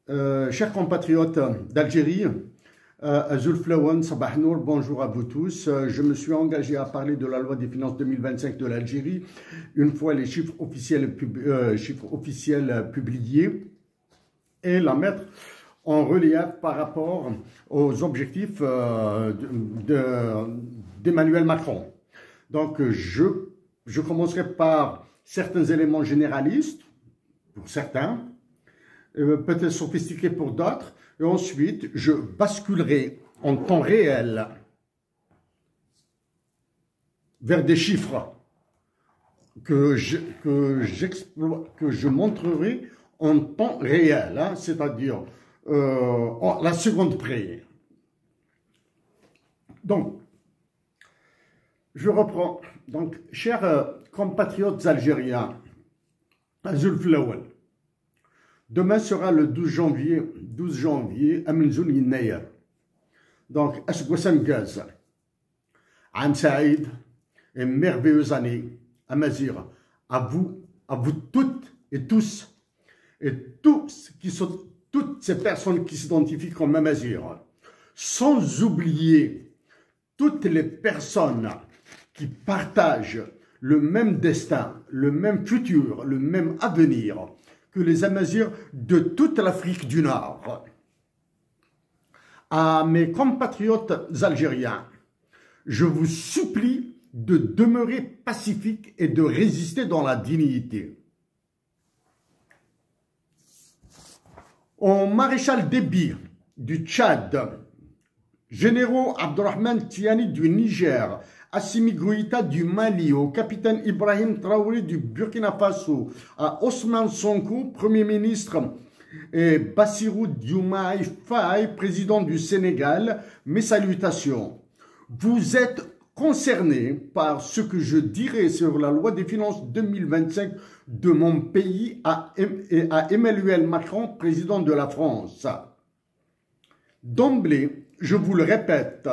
Chers compatriotes d'Algérie, Zulflawan, Sabah Nour, bonjour à vous tous. Je me suis engagé à parler de la loi des finances 2025 de l'Algérie une fois les chiffres officiels publiés et la mettre en relief par rapport aux objectifs d'Emmanuel Macron. Donc, je commencerai par certains éléments généralistes, pour certains, peut-être sophistiqués pour d'autres, et ensuite, je basculerai en temps réel vers des chiffres que je montrerai en temps réel, hein, c'est-à-dire la seconde près. Donc, je reprends. Donc, chers compatriotes algériens, Zulflawan, demain sera le 12 janvier, Aminzoul Yinayer. Donc, Asgouassan Gaz, Am Saïd, une merveilleuse année, Amazir, à vous toutes et tous, et toutes ces personnes qui s'identifient comme Amazir, sans oublier toutes les personnes qui partagent le même destin, le même futur, le même avenir que les Amazirs de toute l'Afrique du Nord. À mes compatriotes algériens, je vous supplie de demeurer pacifiques et de résister dans la dignité. Au maréchal Déby du Tchad, généraux Abdurrahman Tiani du Niger, Assimi Goïta du Mali, au capitaine Ibrahim Traoré du Burkina Faso, à Ousmane Sonko, Premier ministre, et Bassirou Diomaye Faye, président du Sénégal, mes salutations. Vous êtes concernés par ce que je dirai sur la loi des finances 2025 de mon pays à Emmanuel Macron, président de la France. D'emblée, je vous le répète,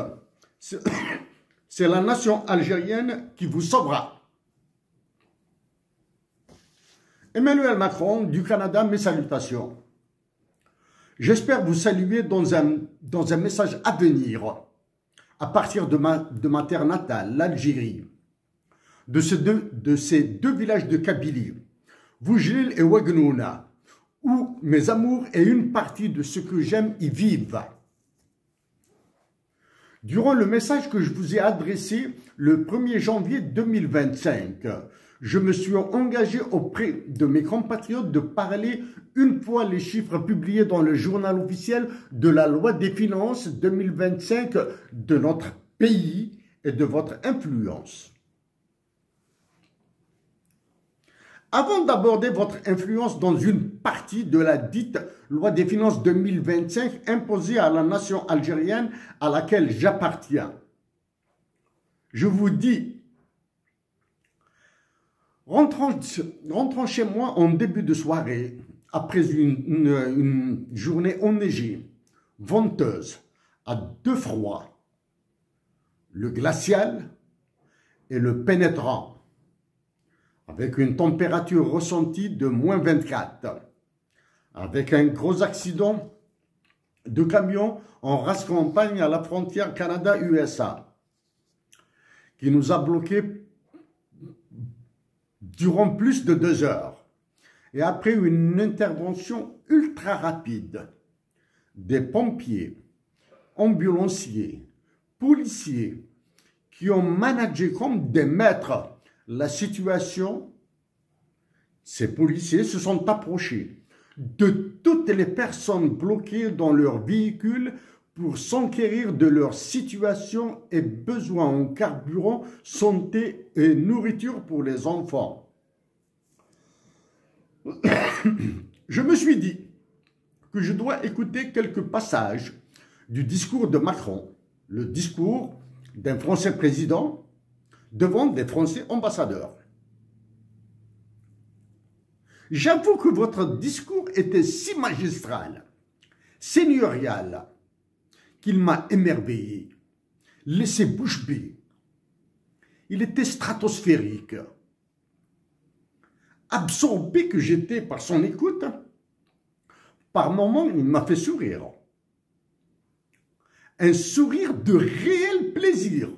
c'est la nation algérienne qui vous sauvera. Emmanuel Macron du Canada, mes salutations. J'espère vous saluer dans un message à venir, à partir de ma terre natale, l'Algérie, de ces deux villages de Kabylie, Voujlil et Ouagnouna, où mes amours et une partie de ce que j'aime y vivent. Durant le message que je vous ai adressé le 1er janvier 2025, je me suis engagé auprès de mes compatriotes de parler une fois les chiffres publiés dans le journal officiel de la loi des finances 2025 de notre pays et de votre influence. Avant d'aborder votre influence dans une partie de la dite loi des finances 2025 imposée à la nation algérienne à laquelle j'appartiens, je vous dis, rentrant chez moi en début de soirée, après une journée enneigée, venteuse, à deux froids, le glacial et le pénétrant, avec une température ressentie de moins 24, avec un gros accident de camion en race campagne à la frontière Canada-USA, qui nous a bloqués durant plus de 2 heures. Et après une intervention ultra rapide des pompiers, ambulanciers, policiers, qui ont managé comme des maîtres la situation, ces policiers se sont approchés de toutes les personnes bloquées dans leur véhicule pour s'enquérir de leur situation et besoins en carburant, santé et nourriture pour les enfants. Je me suis dit que je dois écouter quelques passages du discours de Macron, le discours d'un Français président devant des Français ambassadeurs. J'avoue que votre discours était si magistral, seigneurial, qu'il m'a émerveillé, laissé bouche bée. Il était stratosphérique. Absorbé que j'étais par son écoute, Par moments, il m'a fait sourire. Un sourire de réel plaisir.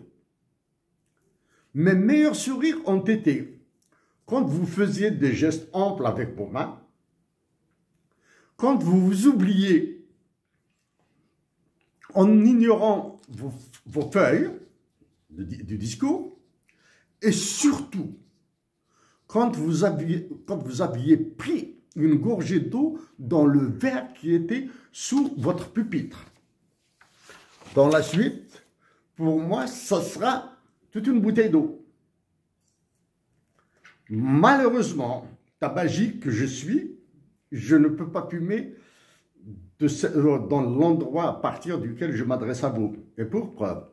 Mes meilleurs sourires ont été quand vous faisiez des gestes amples avec vos mains, quand vous vous oubliez en ignorant vos feuilles du discours, et surtout quand vous aviez pris une gorgée d'eau dans le verre qui était sous votre pupitre. Dans la suite, pour moi, ça sera toute une bouteille d'eau. Malheureusement, tabagique que je suis, je ne peux pas fumer dans l'endroit à partir duquel je m'adresse à vous. Et pour preuve,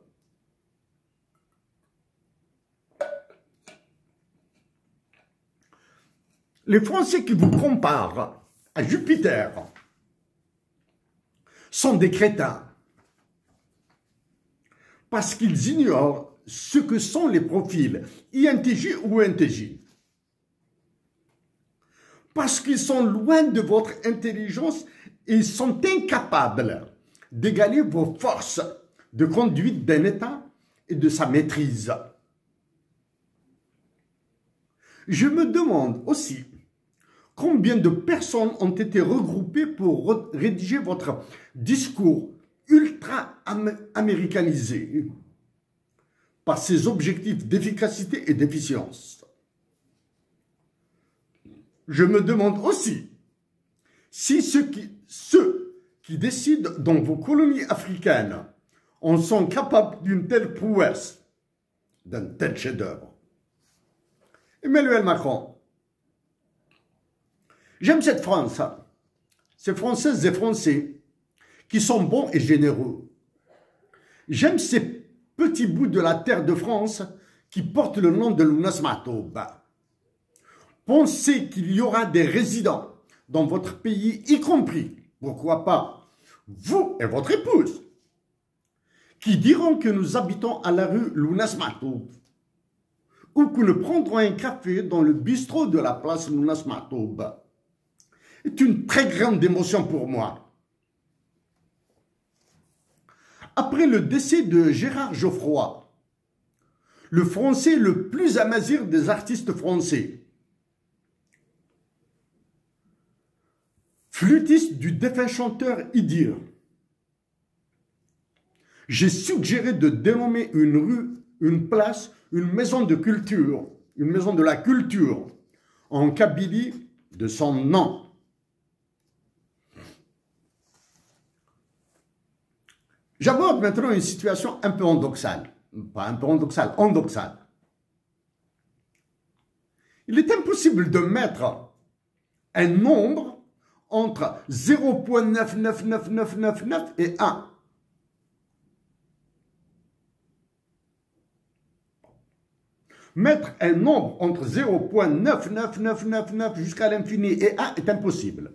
les Français qui vous comparent à Jupiter sont des crétins parce qu'ils ignorent ce que sont les profils INTJ ou NTJ. Parce qu'ils sont loin de votre intelligence et ils sont incapables d'égaler vos forces de conduite d'un État et de sa maîtrise. Je me demande aussi combien de personnes ont été regroupées pour rédiger votre discours ultra-américanisé par ses objectifs d'efficacité et d'efficience. Je me demande aussi si ceux qui décident dans vos colonies africaines en sont capables d'une telle prouesse, d'un tel chef-d'œuvre. Emmanuel Macron, j'aime cette France, ces Françaises et Français qui sont bons et généreux. J'aime ces petits bouts de la terre de France qui portent le nom de Lounas Matoub. Pensez qu'il y aura des résidents dans votre pays, y compris, pourquoi pas, vous et votre épouse, qui diront que nous habitons à la rue Lounas Matoub ou que nous prendrons un café dans le bistrot de la place Lounas Matoub. C'est une très grande émotion pour moi. Après le décès de Gérard Geoffroy, le français le plus amazir des artistes français, flûtiste du défunt chanteur Idir, j'ai suggéré de dénommer une rue, une place, une maison de culture, une maison de la culture, en Kabylie de son nom. J'aborde maintenant une situation un peu endoxale. Pas un peu endoxale, endoxale. Il est impossible de mettre un nombre entre 0,99999 et 1. Mettre un nombre entre 0,99999 jusqu'à l'infini et 1 est impossible.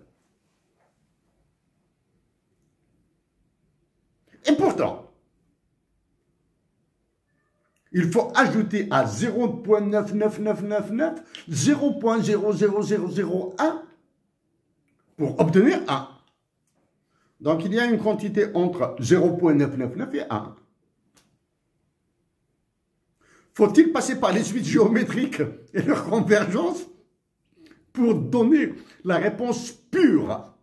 Et pourtant, il faut ajouter à 0,99999 0,00001 pour obtenir 1. Donc, il y a une quantité entre 0,999 et 1. Faut-il passer par les suites géométriques et leur convergence pour donner la réponse pure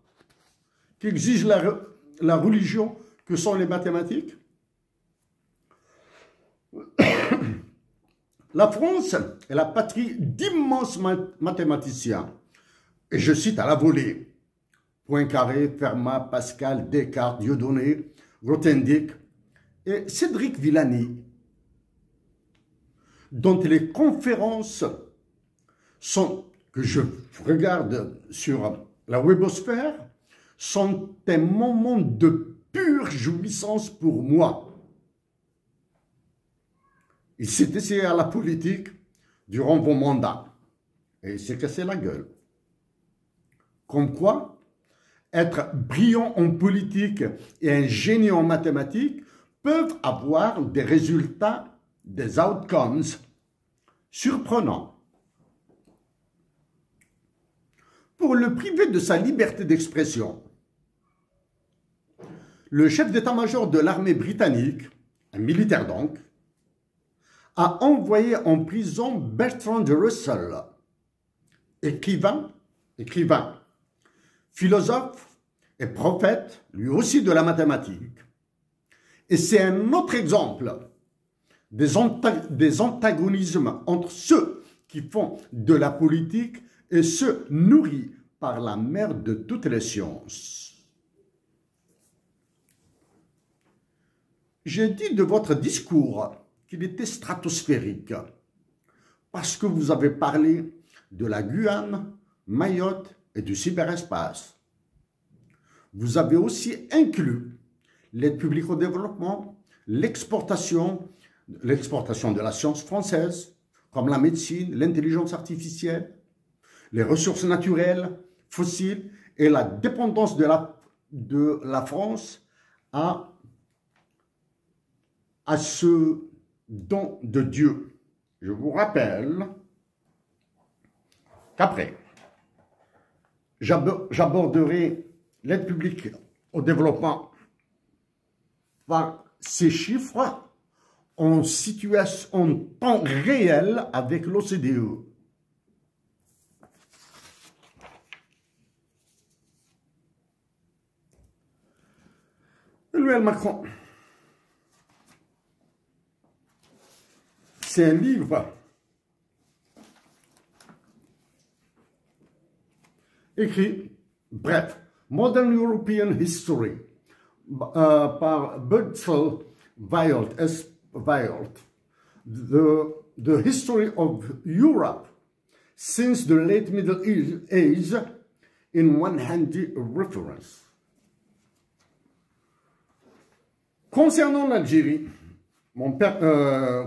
qu'exige la religion que sont les mathématiques? La France est la patrie d'immenses mathématiciens. Et je cite à la volée Poincaré, Fermat, Pascal, Descartes, Dieudonné, Grothendieck et Cédric Villani, dont les conférences que je regarde sur la webosphère sont un moment de pure jouissance pour moi. Il s'est essayé à la politique durant vos mandats et il s'est cassé la gueule. Comme quoi, être brillant en politique et un génie en mathématiques peuvent avoir des résultats, des outcomes surprenants. Pour le priver de sa liberté d'expression, le chef d'état-major de l'armée britannique, un militaire donc, a envoyé en prison Bertrand Russell, écrivain, philosophe et prophète, lui aussi de la mathématique. Et c'est un autre exemple des antagonismes entre ceux qui font de la politique et ceux nourris par la mère de toutes les sciences. J'ai dit de votre discours qu'il était stratosphérique parce que vous avez parlé de la Guyane, Mayotte et du cyberespace. Vous avez aussi inclus l'aide publique au développement, l'exportation de la science française, comme la médecine, l'intelligence artificielle, les ressources naturelles, fossiles et la dépendance de la France à ce don de Dieu. Je vous rappelle qu'après, j'aborderai l'aide publique au développement par ces chiffres en temps réel avec l'OCDE. Emmanuel Macron, c'est un livre écrit, bref, Modern European History, par Bertel Weildt, the History of Europe since the late Middle Age in one handy reference. Concernant l'Algérie,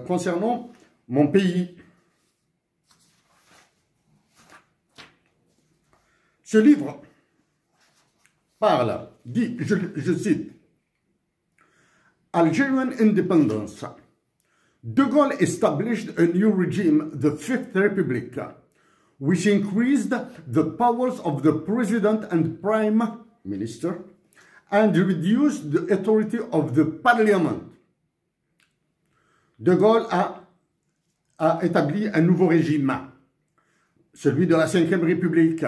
concernant mon pays, ce livre parle, dit, je cite, Algerian independence. De Gaulle established a new regime, the Fifth Republic, which increased the powers of the president and prime minister and reduced the authority of the parliament. De Gaulle a établi un nouveau régime, celui de la Cinquième République,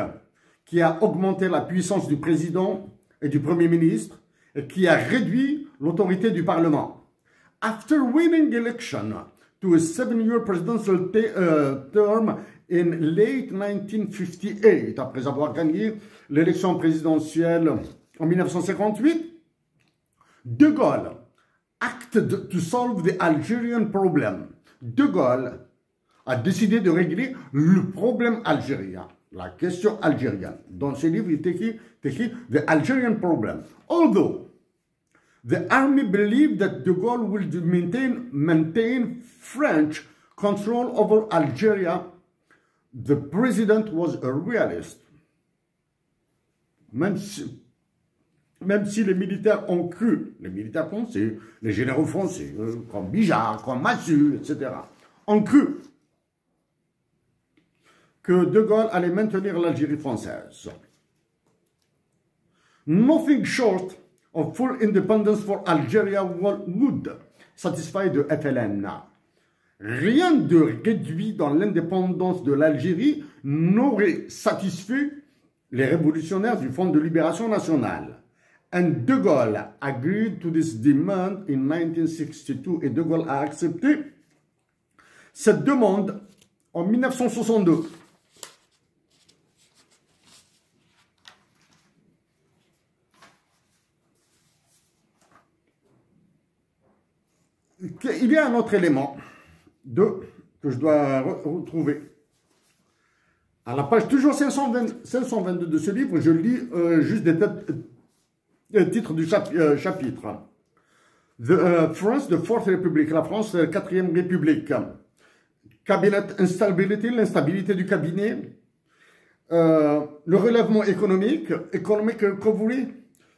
qui a augmenté la puissance du président et du premier ministre et qui a réduit l'autorité du Parlement. After winning election to a 7-year presidential term in late 1958, après avoir gagné l'élection présidentielle en 1958, De Gaulle acted to solve the Algerian problem. De Gaulle a décidé de régler le problème algérien, la question algérienne. Dans ce livre, il est écrit The Algerian Problem. Although the army believed that De Gaulle would maintain French control over Algeria, the president was a realist. Même si les militaires ont cru, les militaires français, les généraux français, comme Bijard, comme Massu, etc., ont cru que De Gaulle allait maintenir l'Algérie française. Nothing short of full independence for Algeria would satisfy the FLN. Rien de réduit dans l'indépendance de l'Algérie n'aurait satisfait les révolutionnaires du Front de libération nationale. And De Gaulle agreed to this demand in 1962 et De Gaulle a accepté cette demande en 1962. Il y a un autre élément que je dois retrouver. À la page toujours 522 de ce livre, je lis juste des titres du chapitre. France, the Fourth Republic, la France, 4e République. Cabinet instability, l'instabilité du cabinet. Le relèvement économique, economic recovery.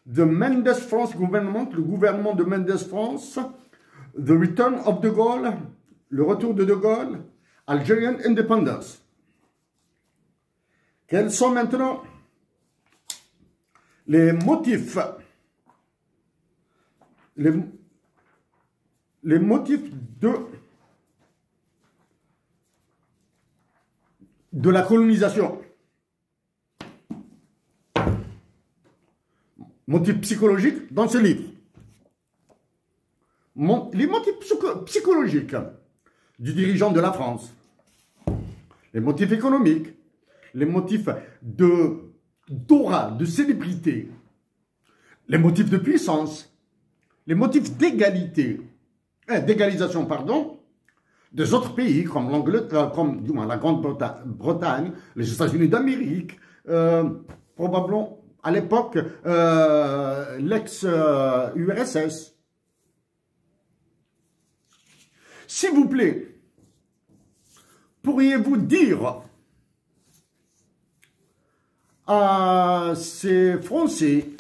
The Mendes France government, le gouvernement de Mendes France. The return of De Gaulle, le retour de De Gaulle. Algerian independence. Quels sont maintenant les motifs les, les motifs de la colonisation. Motifs psychologiques dans ce livre. Les motifs psychologiques du dirigeant de la France. Les motifs économiques. Les motifs d'aura, de célébrité. Les motifs de puissance. Les motifs d'égalité. D'égalisation, pardon, des autres pays comme l'Angleterre, comme du moins la Grande-Bretagne, les États-Unis d'Amérique, probablement à l'époque l'ex-URSS. S'il vous plaît, pourriez-vous dire à ces Français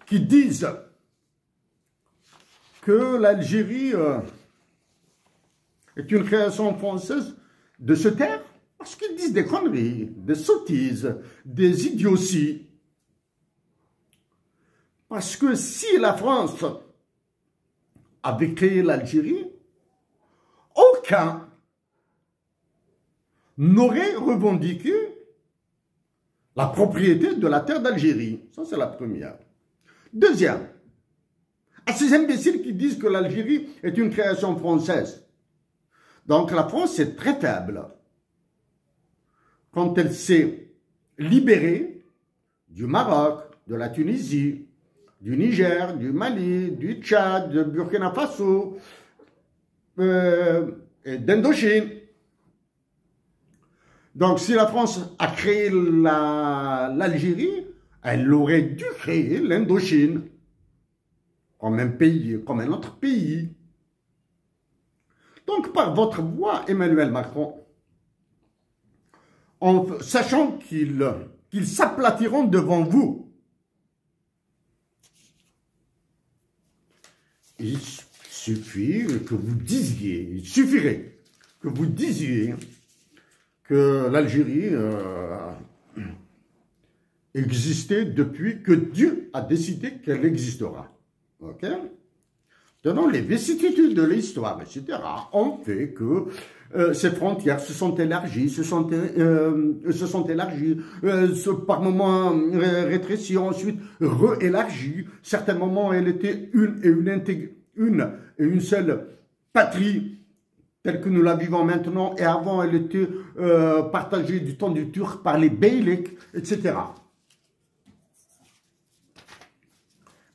qui disent que l'Algérie est une création française de se taire? Parce qu'ils disent des conneries, des sottises, des idioties. Parce que si la France avait créé l'Algérie, aucun n'aurait revendiqué la propriété de la terre d'Algérie. Ça, c'est la première. Deuxième, à ces imbéciles qui disent que l'Algérie est une création française. Donc la France est très faible. Quand elle s'est libérée du Maroc, de la Tunisie, du Niger, du Mali, du Tchad, du Burkina Faso, et d'Indochine. Donc si la France a créé l'Algérie, elle aurait dû créer l'Indochine comme un pays, comme un autre pays. Donc par votre voix, Emmanuel Macron, en sachant qu'ils s'aplatiront devant vous, il suffirait que vous disiez que l'Algérie existait depuis que Dieu a décidé qu'elle existera. Ok? Donnant les vicissitudes de l'histoire, etc., ont fait que ces frontières se sont élargies, par moments rétrécies, ensuite réélargies. Certains moments, elle était une seule patrie, telle que nous la vivons maintenant, et avant, elle était partagée du temps du Turc par les beyliks, etc.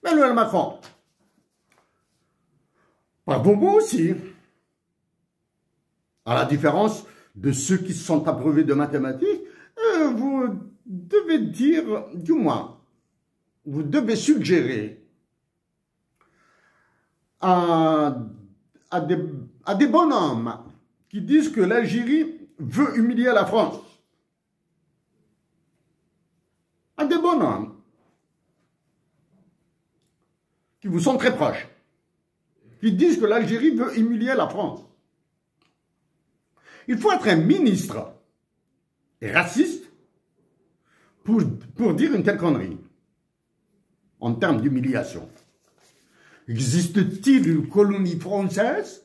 Emmanuel Macron, par vos mots aussi, à la différence de ceux qui se sont abreuvés de mathématiques, vous devez dire, du moins, vous devez suggérer à des bonhommes qui disent que l'Algérie veut humilier la France. À des bonhommes qui vous sont très proches, qui disent que l'Algérie veut humilier la France. Il faut être un ministre et raciste pour dire une telle connerie en termes d'humiliation. Existe-t-il une colonie française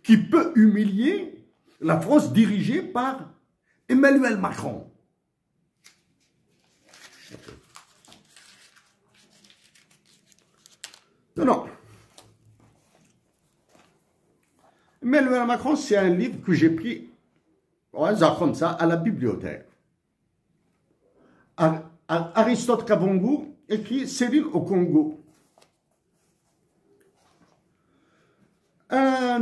qui peut humilier la France dirigée par Emmanuel Macron? Non. Emmanuel Macron, c'est un livre que j'ai pris au hasard comme ça à la bibliothèque. Aristote Kabongo écrit Cyril au Congo. Un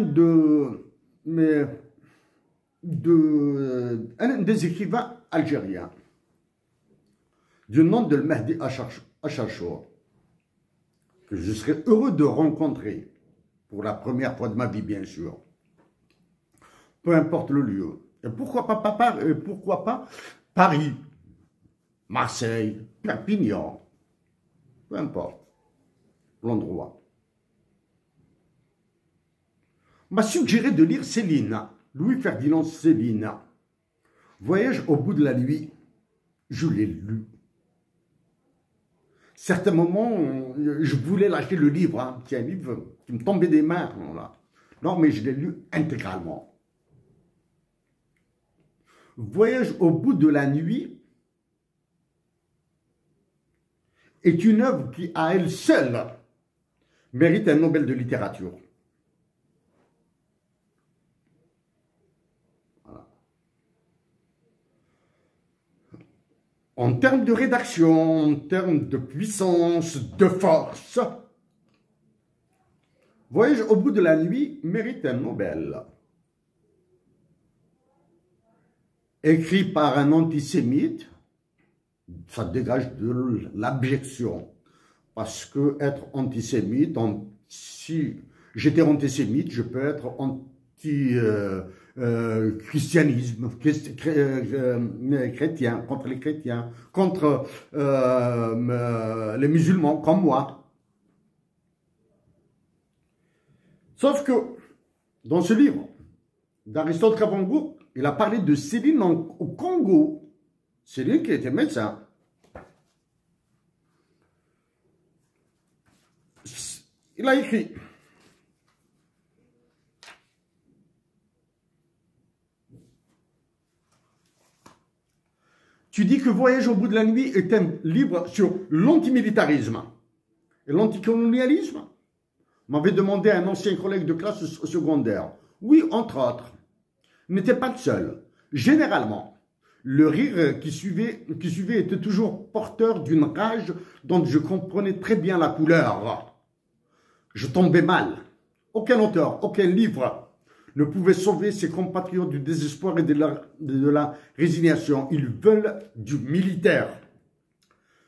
des écrivains algériens du nom de Mehdi Achachour, que je serais heureux de rencontrer pour la première fois de ma vie, bien sûr. Peu importe le lieu. Et pourquoi pas Paris, Marseille, Perpignan, peu importe l'endroit. M'a suggéré de lire Céline, Louis-Ferdinand Céline. Voyage au bout de la nuit, je l'ai lu. certains moments, je voulais lâcher le livre. Hein. C'est un livre qui me tombait des mains. Voilà. Non, mais je l'ai lu intégralement. Voyage au bout de la nuit est une œuvre qui, à elle seule, mérite un Nobel de littérature. Voilà. En termes de rédaction, en termes de puissance, de force, Voyage au bout de la nuit mérite un Nobel. Écrit par un antisémite, ça dégage de l'abjection. Parce que être antisémite, si j'étais antisémite, je peux être anti-christianisme, chrétien, contre les chrétiens, contre les musulmans, comme moi. Sauf que, dans ce livre d'Aristote Kavango, il a parlé de Céline au Congo. Céline qui était médecin. Il a écrit: tu dis que Voyage au bout de la nuit est un livre sur l'antimilitarisme et l'anticolonialisme? M'avait demandé un ancien collègue de classe au secondaire. Oui, entre autres. N'était pas le seul. Généralement, le rire qui suivait était toujours porteur d'une rage dont je comprenais très bien la couleur. Je tombais mal. Aucun auteur, aucun livre ne pouvait sauver ses compatriotes du désespoir et de la résignation. Ils veulent du militaire.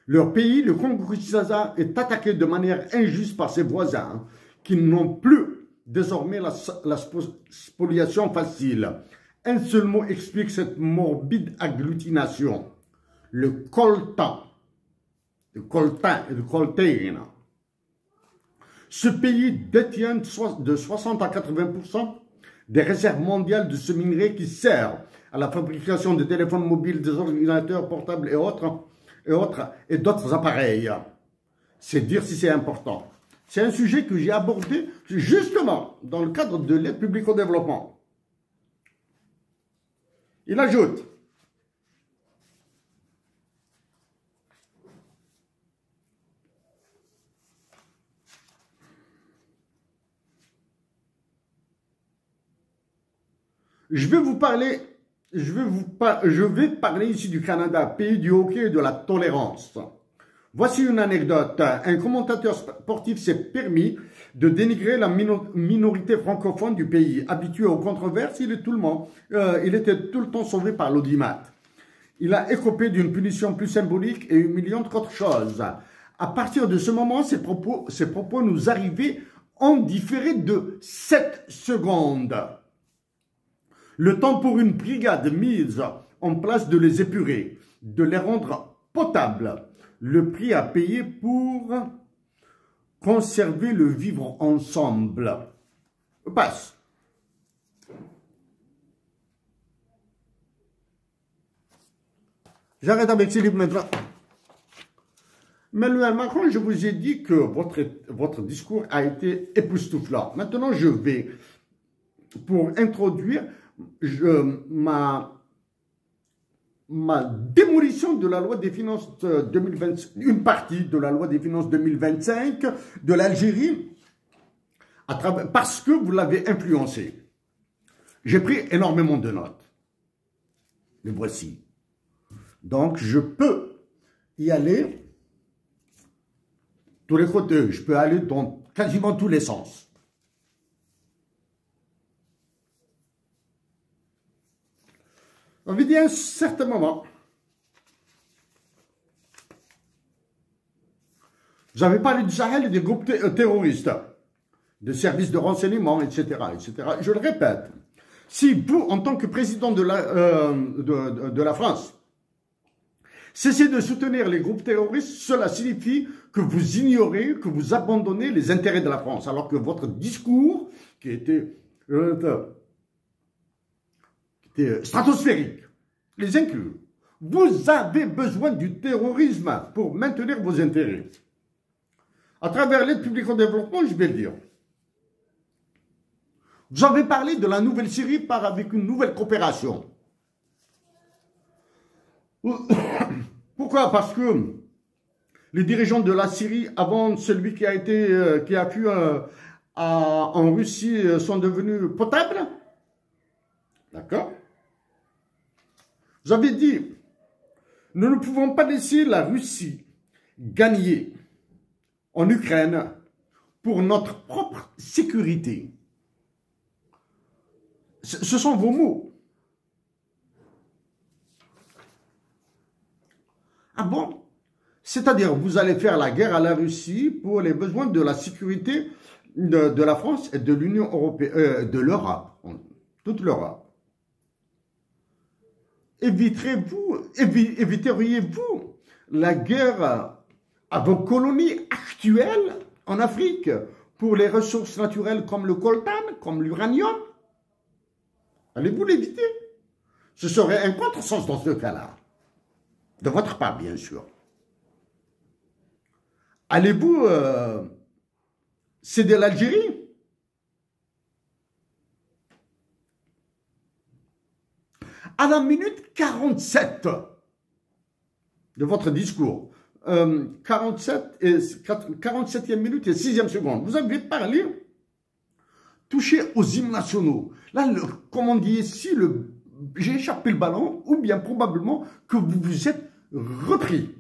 Leur pays, le Congo-Kinshasa, est attaqué de manière injuste par ses voisins qui n'ont plus désormais la spoliation facile. Un seul mot explique cette morbide agglutination: le coltan. Le coltan et le coltain. Ce pays détient de 60 à 80% des réserves mondiales de ce minerai qui sert à la fabrication de téléphones mobiles, des ordinateurs portables et d'autres appareils. C'est dire si c'est important. C'est un sujet que j'ai abordé justement dans le cadre de l'aide publique au développement. Il ajoute: je vais parler ici du Canada, pays du hockey et de la tolérance. Voici une anecdote. Un commentateur sportif s'est permis de dénigrer la minorité francophone du pays. Habitué aux controverses, il était tout le temps sauvé par l'audimat. Il a écopé d'une punition plus symbolique et humiliante qu'autre chose. À partir de ce moment, ses propos nous arrivaient en différé de 7 secondes. Le temps pour une brigade mise en place de les épurer, de les rendre potables. Le prix à payer pour conserver le vivre ensemble. Passe. J'arrête avec ces livres maintenant. Emmanuel Macron, je vous ai dit que votre discours a été époustouflant. Maintenant, je vais, pour introduire ma démolition de la loi des finances 2025, une partie de la loi des finances 2025 de l'Algérie, parce que vous l'avez influencé. J'ai pris énormément de notes. Les voici. Donc, je peux y aller tous les côtés. Je peux aller dans quasiment tous les sens. On vit à un certain moment, vous avez parlé du Sahel et des groupes terroristes, des services de renseignement, etc., etc. Je le répète, si vous, en tant que président de la France, cessez de soutenir les groupes terroristes, cela signifie que vous ignorez, que vous abandonnez les intérêts de la France, alors que votre discours, qui était stratosphérique, les inclut. Vous avez besoin du terrorisme pour maintenir vos intérêts. À travers l'aide publique au développement, je vais le dire. Vous avez parlé de la nouvelle Syrie avec une nouvelle coopération. Pourquoi? Parce que les dirigeants de la Syrie, avant celui qui a pu en Russie, sont devenus potables. D'accord? Vous avez dit, nous ne pouvons pas laisser la Russie gagner en Ukraine pour notre propre sécurité. Ce sont vos mots. Ah bon? C'est-à-dire, vous allez faire la guerre à la Russie pour les besoins de la sécurité de la France et de l'Union européenne, de l'Europe, toute l'Europe. Éviteriez-vous la guerre à vos colonies actuelles en Afrique pour les ressources naturelles comme le coltan, comme l'uranium? Allez-vous l'éviter? Ce serait un contresens dans ce cas-là. De votre part, bien sûr. Allez-vous céder l'Algérie? À la minute 47 de votre discours, 47e minute et 6e seconde, vous avez parlé, touché aux hymnes nationaux. Là, comme on dit ici, j'ai échappé le ballon, ou bien probablement que vous vous êtes repris.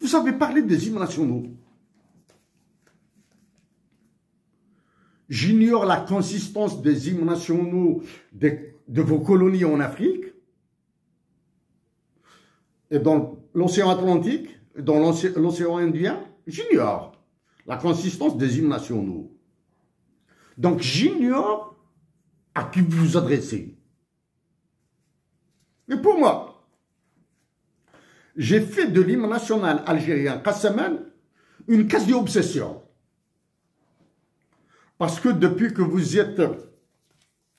Vous avez parlé des hymnes nationaux. J'ignore la consistance des hymnes nationaux de vos colonies en Afrique et dans l'océan Atlantique, dans l'océan Indien. J'ignore la consistance des hymnes nationaux. Donc j'ignore à qui vous vous adressez. Mais pour moi, j'ai fait de l'hymne national algérien Kassaman une quasi-obsession. Parce que depuis que vous êtes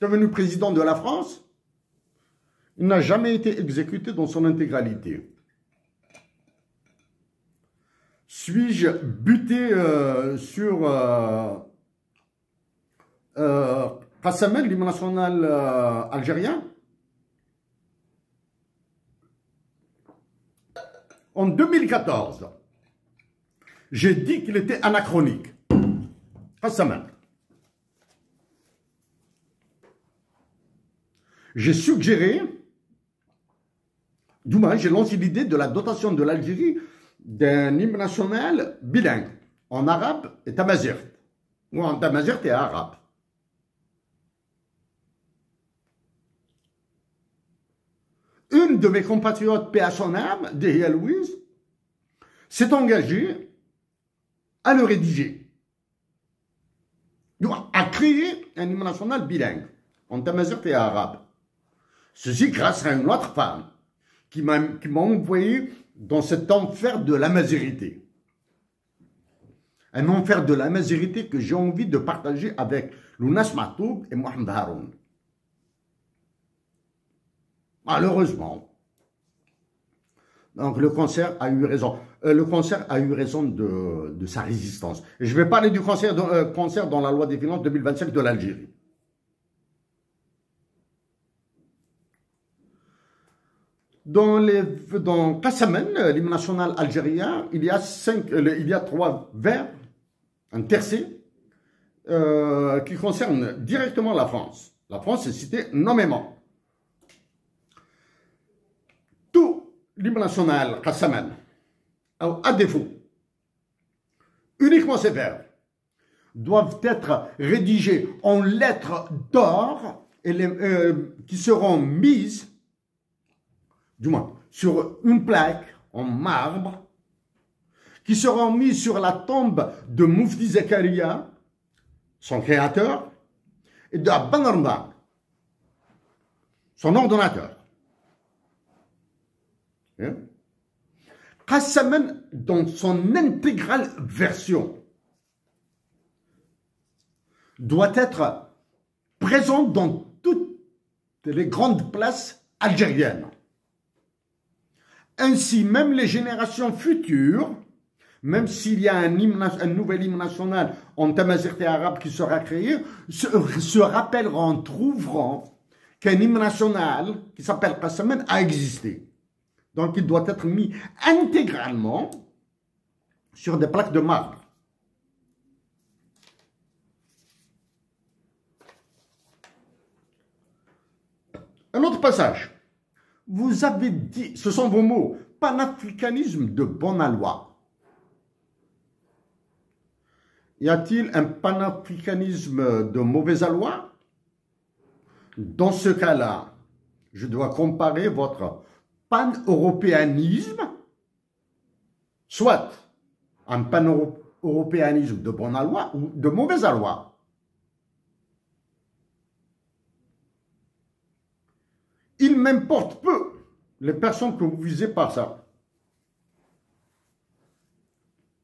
devenu président de la France, il n'a jamais été exécuté dans son intégralité. Suis-je buté sur Kassaman, l'hymne national algérien? En 2014, j'ai dit qu'il était anachronique. Kassaman. J'ai suggéré, du moins j'ai lancé l'idée de la dotation de l'Algérie d'un hymne national bilingue, en arabe et tamazight, ou en tamazight et arabe. Une de mes compatriotes, paix à son âme, Dehia Louise, s'est engagée à le rédiger, à créer un hymne national bilingue, en tamazight et arabe. Ceci grâce à une autre femme qui m'a envoyé dans cet enfer de la mazérité. Un enfer de la mazérité que j'ai envie de partager avec Lounas Matoub et Mohamed Haroun. Malheureusement. Donc le cancer a eu raison. Le cancer a eu raison de sa résistance. Et je vais parler du cancer dans la loi des finances 2025 de l'Algérie. Dans Kassaman, l'hymne national algérien, il y a 3 vers, un tercé, qui concernent directement la France. La France est citée nommément. Tout l'hymne national Kassaman, à défaut, uniquement ces vers, doivent être rédigés en lettres d'or qui seront mises, du moins, sur une plaque en marbre, qui seront mises sur la tombe de Moufti Zakaria, son créateur, et de Abban Ramadan, son ordonnateur. Kassaman, dans son intégrale version, doit être présent dans toutes les grandes places algérienne. Ainsi, même les générations futures, même s'il y a un nouvel hymne national en tamazigh arabe qui sera créé, se rappelleront, trouveront qu'un hymne national qui s'appelle Qassaman a existé. Donc il doit être mis intégralement sur des plaques de marbre. Un autre passage. Vous avez dit, ce sont vos mots, panafricanisme de bonne loi. Y a-t-il un panafricanisme de mauvaise loi? Dans ce cas-là, je dois comparer votre pan-européanisme, soit un pan-européanisme de bonne loi ou de mauvaise loi. Il m'importe peu les personnes que vous visez par ça.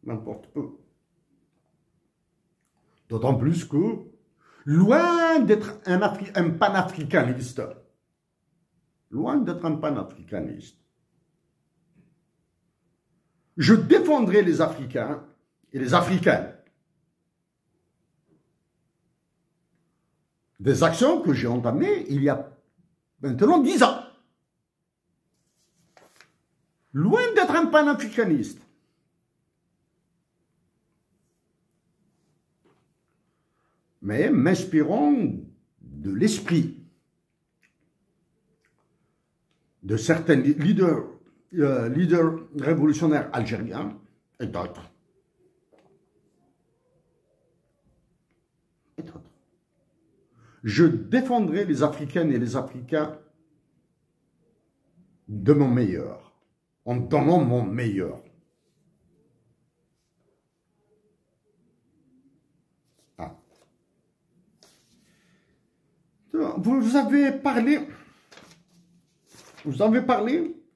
M'importe peu. D'autant plus que, loin d'être un panafricaniste, je défendrai les Africains et les Africaines. Des actions que j'ai entamées il y a maintenant 10 ans. Loin d'être un panafricaniste. Mais m'inspirant de l'esprit de certains leaders révolutionnaires algériens et d'autres. Je défendrai les Africaines et les Africains de mon meilleur, en donnant mon meilleur. Vous avez parlé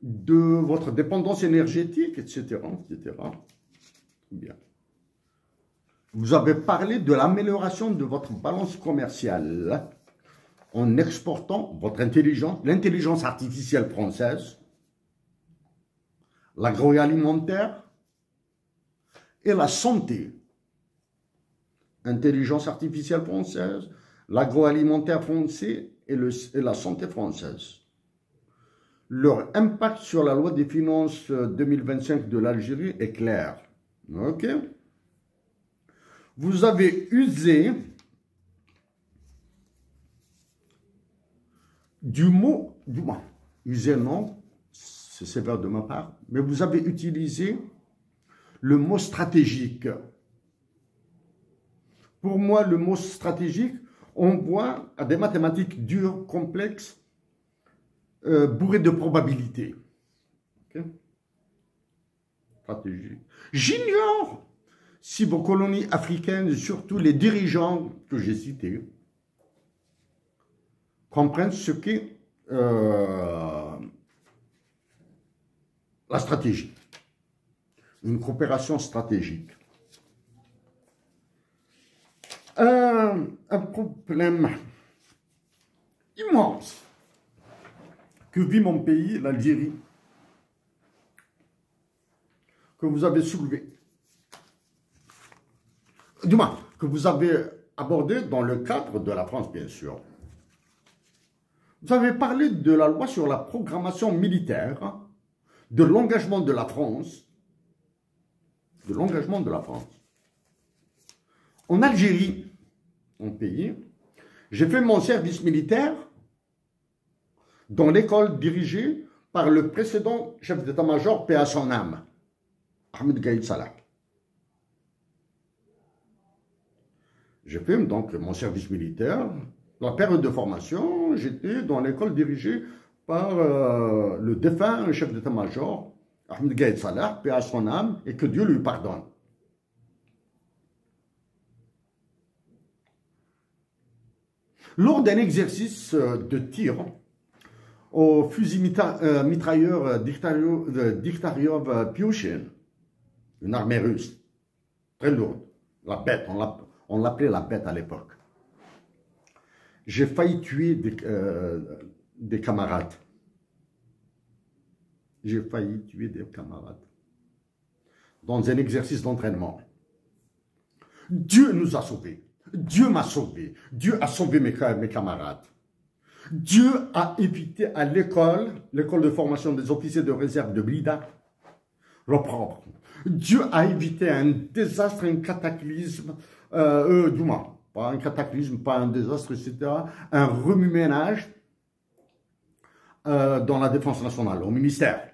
de votre dépendance énergétique, etc. Bien. Vous avez parlé de l'amélioration de votre balance commerciale en exportant votre intelligence, l'intelligence artificielle française, l'agroalimentaire et la santé. Intelligence artificielle française, l'agroalimentaire français et la santé française. Leur impact sur la loi des finances 2025 de l'Algérie est clair. Ok? Vous avez usé du mot, usé non, c'est sévère de ma part, mais vous avez utilisé le mot stratégique. Pour moi, le mot stratégique, on voit à des mathématiques dures, complexes, bourrées de probabilités. Okay? Stratégique. J'ignore si vos colonies africaines, surtout les dirigeants que j'ai cités, comprennent ce qu'est la stratégie. Une coopération stratégique. Un problème immense que vit mon pays, l'Algérie, que vous avez soulevé, du moins, que vous avez abordé dans le cadre de la France, bien sûr. Vous avez parlé de la loi sur la programmation militaire, de l'engagement de la France, En Algérie, mon pays, j'ai fait mon service militaire dans l'école dirigée par le précédent chef d'état-major, paix à son âme, Ahmed Gaïd Salah. J'ai fait donc mon service militaire. La période de formation, j'étais dans l'école dirigée par le défunt chef d'état-major, Ahmed Gaïd Salah, paix à son âme, et que Dieu lui pardonne. Lors d'un exercice de tir au fusil mitrailleur Diktaryov Pyushin, une armée russe, très lourde, la bête, on l'appelait la bête à l'époque. J'ai failli tuer des camarades j'ai failli tuer des camarades dans un exercice d'entraînement. Dieu nous a sauvés. Dieu m'a sauvé. Dieu a sauvé mes camarades. Dieu a évité à l'école de formation des officiers de réserve de Blida, reprendre. Dieu a évité un désastre, un cataclysme, du moins, pas un cataclysme, pas un désastre, etc., un remue-ménage dans la défense nationale, au ministère.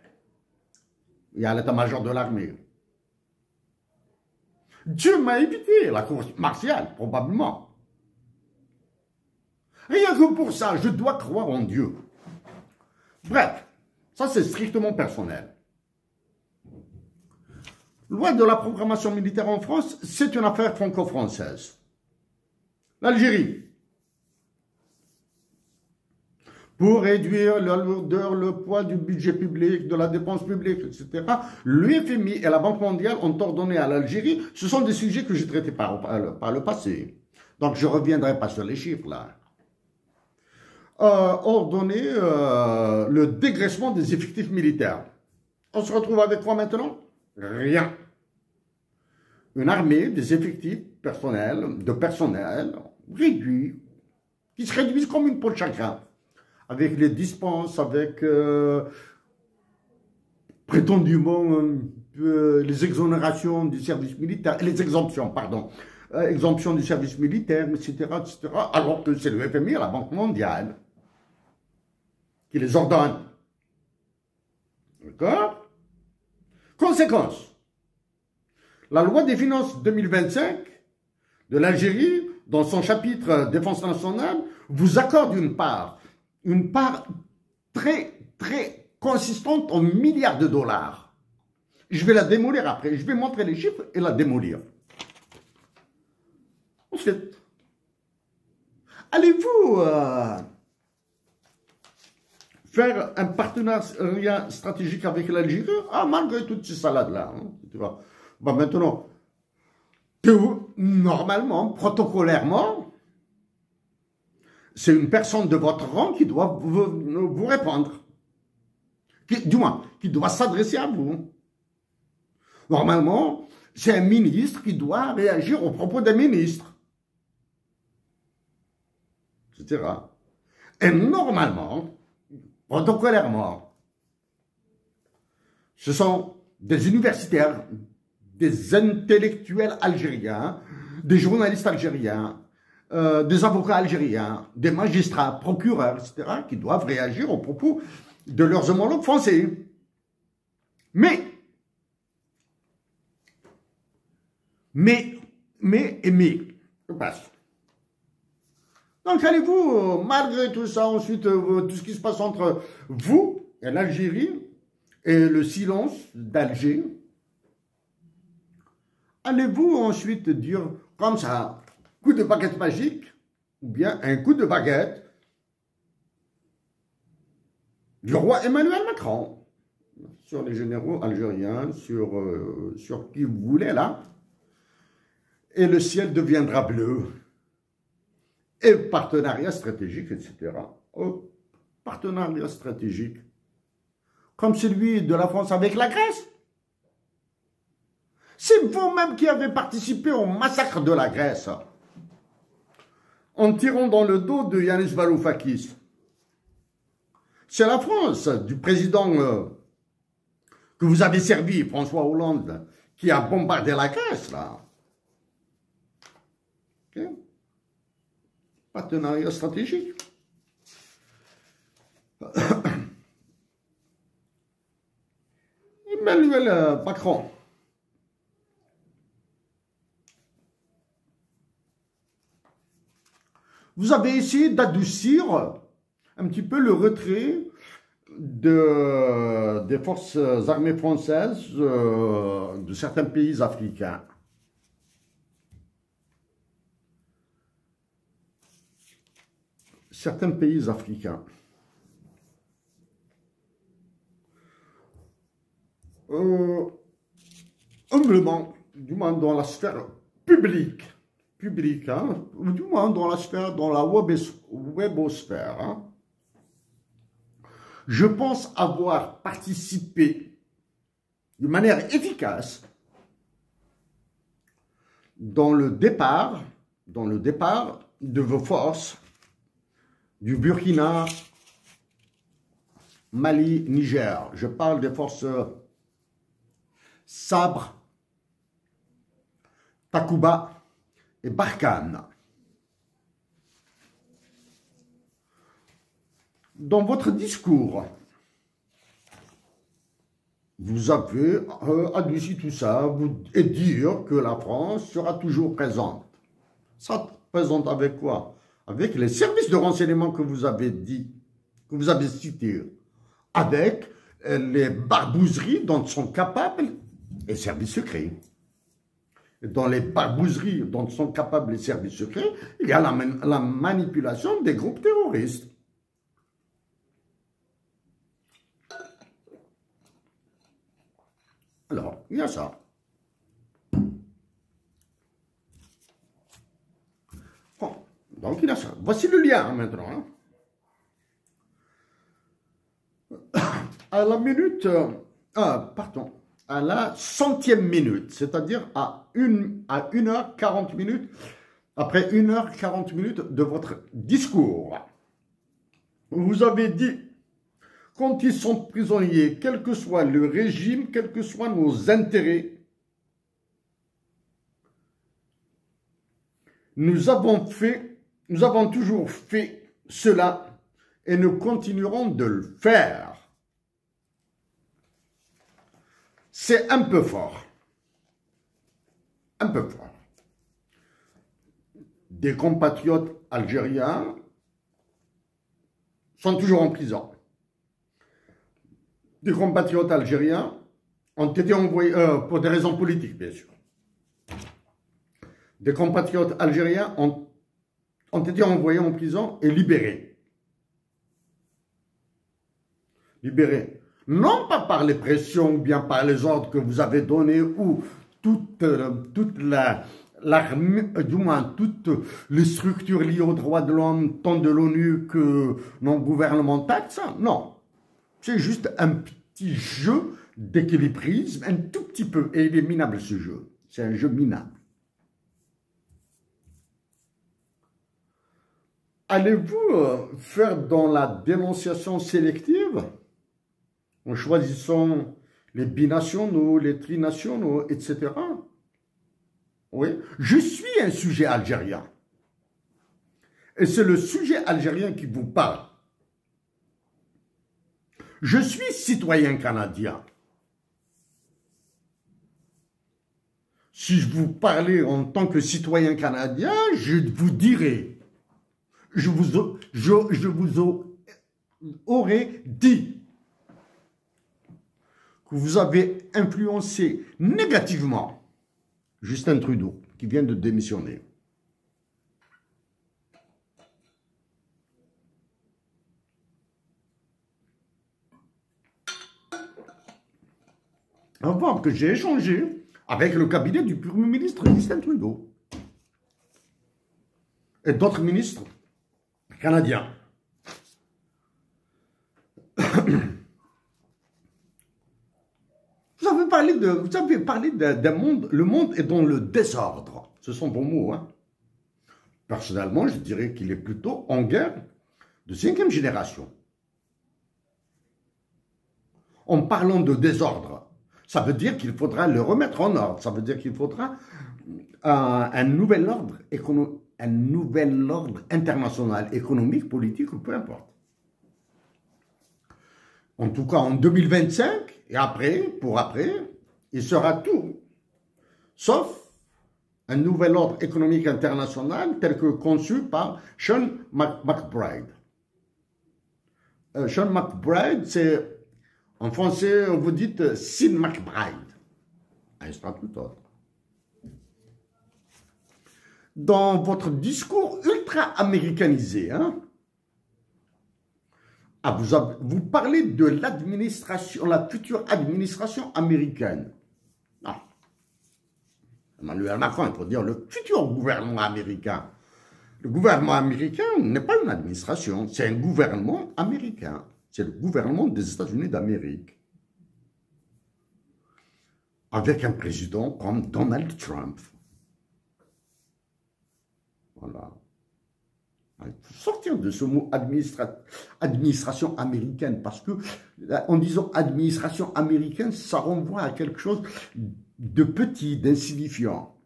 Il y a l'état-major de l'armée. Dieu m'a évité la cour martiale, probablement. Rien que pour ça, je dois croire en Dieu. Bref, ça c'est strictement personnel. Loi de la programmation militaire en France, c'est une affaire franco-française. L'Algérie. Pour réduire la lourdeur, le poids du budget public, de la dépense publique, etc., l'UFMI et la Banque mondiale ont ordonné à l'Algérie, ce sont des sujets que j'ai traités par le passé. Donc je ne reviendrai pas sur les chiffres là. Ordonner le dégraissement des effectifs militaires. On se retrouve avec quoi maintenant? Rien. Une armée des effectifs de personnel réduits, qui se réduisent comme une peau de chagrin, avec les dispenses, avec prétendument les exonérations du service militaire, les exemptions, pardon, exemptions du service militaire, etc., etc., alors que c'est le FMI et la Banque mondiale qui les ordonnent. D'accord? Conséquence. La loi des finances 2025 de l'Algérie, dans son chapitre défense nationale, vous accorde une part très, très consistante en milliards de dollars. Je vais la démolir après. Je vais montrer les chiffres et la démolir. Ensuite, allez-vous faire un partenariat stratégique avec l'Algérie? Ah, malgré toutes ces salades-là. Hein, tu vois. Bah maintenant, normalement, protocolairement, c'est une personne de votre rang qui doit vous répondre. Du moins, qui doit s'adresser à vous. Normalement, c'est un ministre qui doit réagir aux propos d'un ministre. Etc. Et normalement, protocolairement, ce sont des universitaires, des intellectuels algériens, des journalistes algériens, des avocats algériens, des magistrats, procureurs, etc., qui doivent réagir aux propos de leurs homologues français. Mais, je passe. Donc, allez-vous, malgré tout ça, ensuite, tout ce qui se passe entre vous et l'Algérie, et le silence d'Alger, allez-vous ensuite dire, comme ça, coup de baguette magique, ou bien un coup de baguette du roi Emmanuel Macron, sur les généraux algériens, sur qui vous voulez là, et le ciel deviendra bleu, et partenariat stratégique, etc. Oh, partenariat stratégique, comme celui de la France avec la Grèce. C'est vous-même qui avez participé au massacre de la Grèce, en tirant dans le dos de Yanis Varoufakis. C'est la France, du président que vous avez servi, François Hollande, qui a bombardé la Grèce, là. Okay. Partenariat stratégique. Emmanuel Macron. Vous avez essayé d'adoucir un petit peu le retrait des forces armées françaises de certains pays africains. Certains pays africains. Humblement, du moins dans la sphère publique, hein, du moins dans la sphère, dans la webosphère, hein, Je pense avoir participé de manière efficace dans le départ de vos forces du Burkina, Mali, Niger. Je parle des forces Sabre, Takuba et Barkhane. Dans votre discours, vous avez adouci tout ça et dire que la France sera toujours présente. Ça présente avec quoi? Avec les services de renseignement que vous avez dit, que vous avez cités, avec les barbouzeries dont sont capables les services secrets. Et dans les barbouzeries dont sont capables les services secrets, il y a la manipulation des groupes terroristes. Alors, il y a ça. Bon, donc il y a ça. Voici le lien maintenant. À la minute, pardon, à la centième minute, c'est-à-dire à 1h40 minutes, après 1h40 minutes de votre discours, vous avez dit, quand ils sont prisonniers, quel que soit le régime, quels que soient nos intérêts, nous avons toujours fait cela et nous continuerons de le faire. C'est un peu fort. Un peu fort. Des compatriotes algériens sont toujours en prison. Des compatriotes algériens ont été envoyés, pour des raisons politiques, bien sûr. Des compatriotes algériens ont été envoyés en prison et libérés. Libérés. Non pas par les pressions ou bien par les ordres que vous avez donnés ou toute les structures liées aux droits de l'homme, tant de l'ONU que non gouvernementales, ça, non. C'est juste un petit jeu d'équilibrisme, un tout petit peu, et il est minable ce jeu. C'est un jeu minable. Allez-vous faire dans la dénonciation sélective en choisissant les binationaux, les trinationaux, etc. Oui, je suis un sujet algérien. Et c'est le sujet algérien qui vous parle. Je suis citoyen canadien. Si je vous parlais en tant que citoyen canadien, je vous dirais, je vous aurais dit que vous avez influencé négativement Justin Trudeau, qui vient de démissionner. Avant que j'ai échangé avec le cabinet du Premier ministre Justin Trudeau et d'autres ministres canadiens. Vous avez parlé d'un monde, le monde est dans le désordre. Ce sont vos mots, hein. Personnellement, je dirais qu'il est plutôt en guerre de 5e génération. En parlant de désordre, ça veut dire qu'il faudra le remettre en ordre. Ça veut dire qu'il faudra un nouvel ordre international, économique, politique, peu importe. En tout cas, en 2025, et après, il sera tout, sauf un nouvel ordre économique international tel que conçu par Sean McBride. Sean McBride, c'est, en français, vous dites Sean McBride. Il sera tout autre. Dans votre discours ultra-américanisé, hein, vous parlez de l'administration, la future administration américaine. Non. Emmanuel Macron, il faut dire le futur gouvernement américain. Le gouvernement américain n'est pas une administration, c'est un gouvernement américain. c'est le gouvernement des États-Unis d'Amérique. Avec un président comme Donald Trump. Voilà. Il faut sortir de ce mot administration américaine, parce que en disant administration américaine, ça renvoie à quelque chose de petit, d'insignifiant.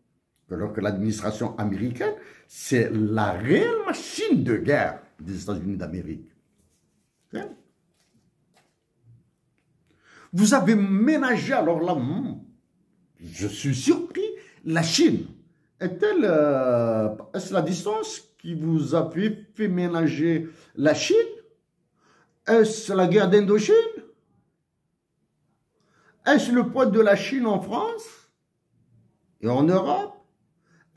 Alors que l'administration américaine, c'est la réelle machine de guerre des États-Unis d'Amérique. Vous avez ménagé, alors là, je suis surpris, la Chine. Est-ce la distance qui vous a fait ménager la Chine? Est-ce la guerre d'Indochine? Est-ce le poids de la Chine en France et en Europe?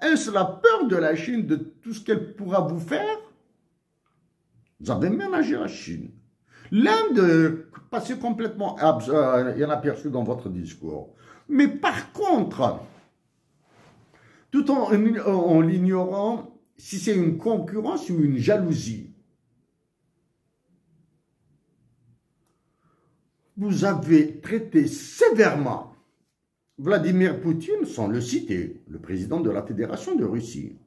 Est-ce la peur de la Chine de tout ce qu'elle pourra vous faire? Vous avez ménagé la Chine. L'Inde passait complètement inaperçu dans votre discours. Mais par contre, tout en l'ignorant, si c'est une concurrence ou une jalousie, vous avez traité sévèrement Vladimir Poutine, sans le citer, le président de la Fédération de Russie.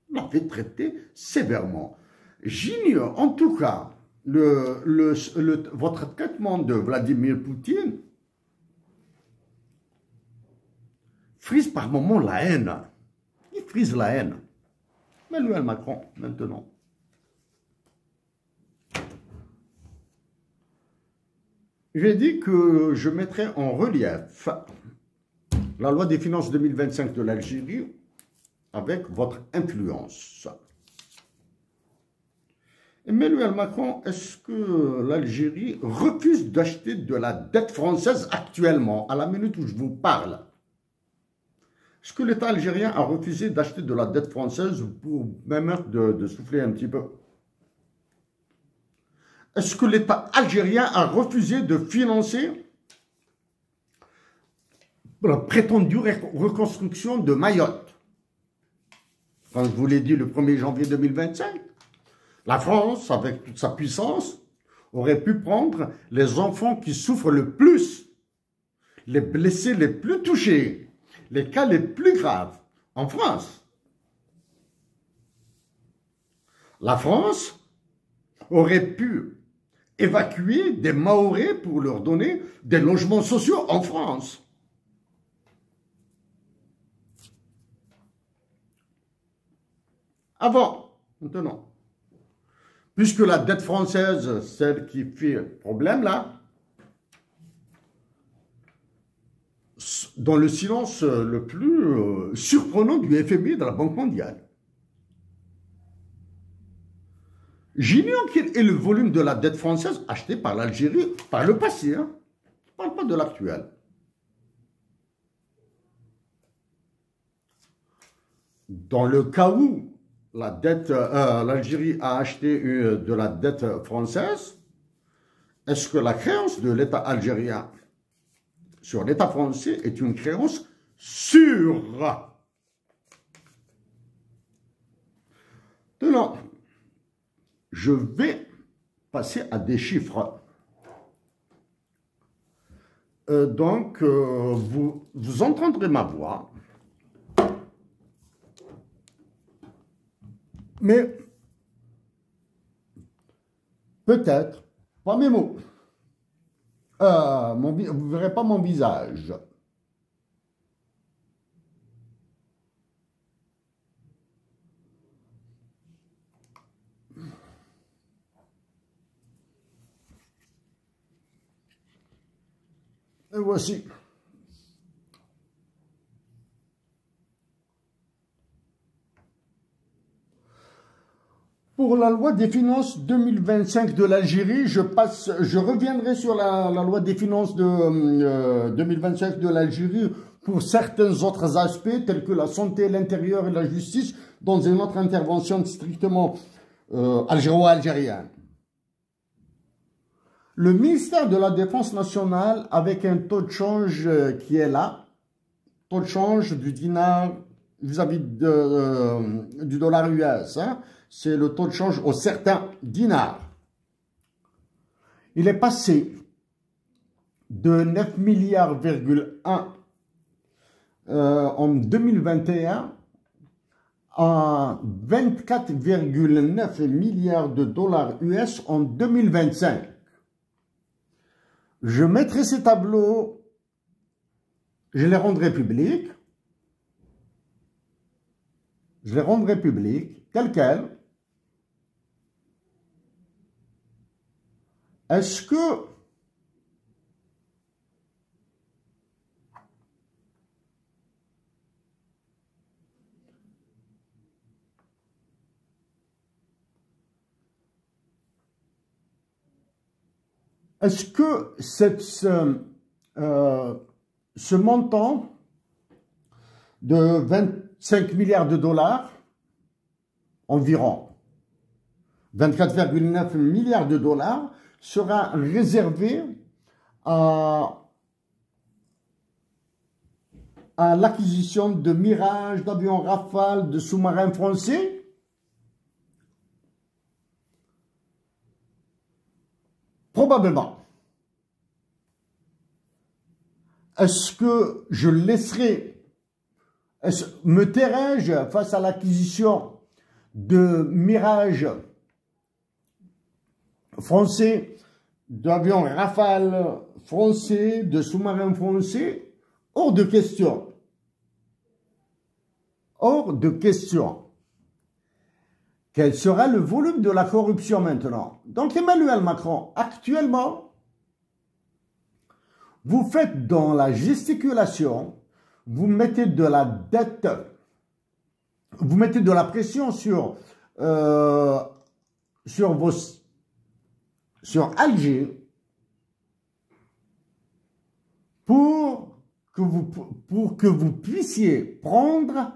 Vous l'avez traité sévèrement. J'ignore en tout cas votre traitement de Vladimir Poutine frise par moments la haine. Il frise la haine. Emmanuel Macron, maintenant. J'ai dit que je mettrais en relief la loi des finances 2025 de l'Algérie avec votre influence. Emmanuel Macron, est-ce que l'Algérie refuse d'acheter de la dette française actuellement, à la minute où je vous parle? Est-ce que l'État algérien a refusé d'acheter de la dette française pour même de souffler un petit peu? Est-ce que l'État algérien a refusé de financer la prétendue reconstruction de Mayotte? Quand je vous l'ai dit le 1er janvier 2025, la France, avec toute sa puissance, aurait pu prendre les enfants qui souffrent le plus, les blessés les plus touchés, les cas les plus graves en France. La France aurait pu évacuer des Mahorais pour leur donner des logements sociaux en France. Avant, maintenant. Puisque la dette française, celle qui fait problème là, dans le silence le plus surprenant du FMI, de la Banque mondiale. J'ignore quel est le volume de la dette française achetée par l'Algérie par le passé. Hein. Je ne parle pas de l'actuel. Dans le cas où l'Algérie a acheté de la dette française, est-ce que la créance de l'État algérien sur l'État français est une créance sûre? Maintenant, je vais passer à des chiffres. Donc, vous entendrez ma voix. Mais peut-être pas mes mots. Vous ne verrez pas mon visage. Et voici. Pour la loi des finances 2025 de l'Algérie, je reviendrai sur la loi des finances de 2025 de l'Algérie pour certains autres aspects, tels que la santé, l'intérieur et la justice, dans une autre intervention strictement algéro-algérienne. Le ministère de la Défense nationale, avec un taux de change qui est là, taux de change du dinar vis-à-vis du dollar US, hein, c'est le taux de change au certain dinar. il est passé de 9 milliards en 2021 à 24,9 milliards de dollars US en 2025. Je mettrai ces tableaux, je les rendrai publics. Je les rendrai publics, tels quels. Est-ce que ce montant de 25 milliards de dollars, environ 24,9 milliards de dollars, sera réservé à l'acquisition de Mirage, d'avions Rafale, de sous-marins français? Probablement. Est-ce que je laisserai, me tairai-je face à l'acquisition de Mirage français, d'avions Rafale français, de sous-marins français? Hors de question. Hors de question. Quel sera le volume de la corruption maintenant? Donc Emmanuel Macron, actuellement, vous faites dans la gesticulation, vous mettez de la dette, vous mettez de la pression sur Alger pour que vous puissiez prendre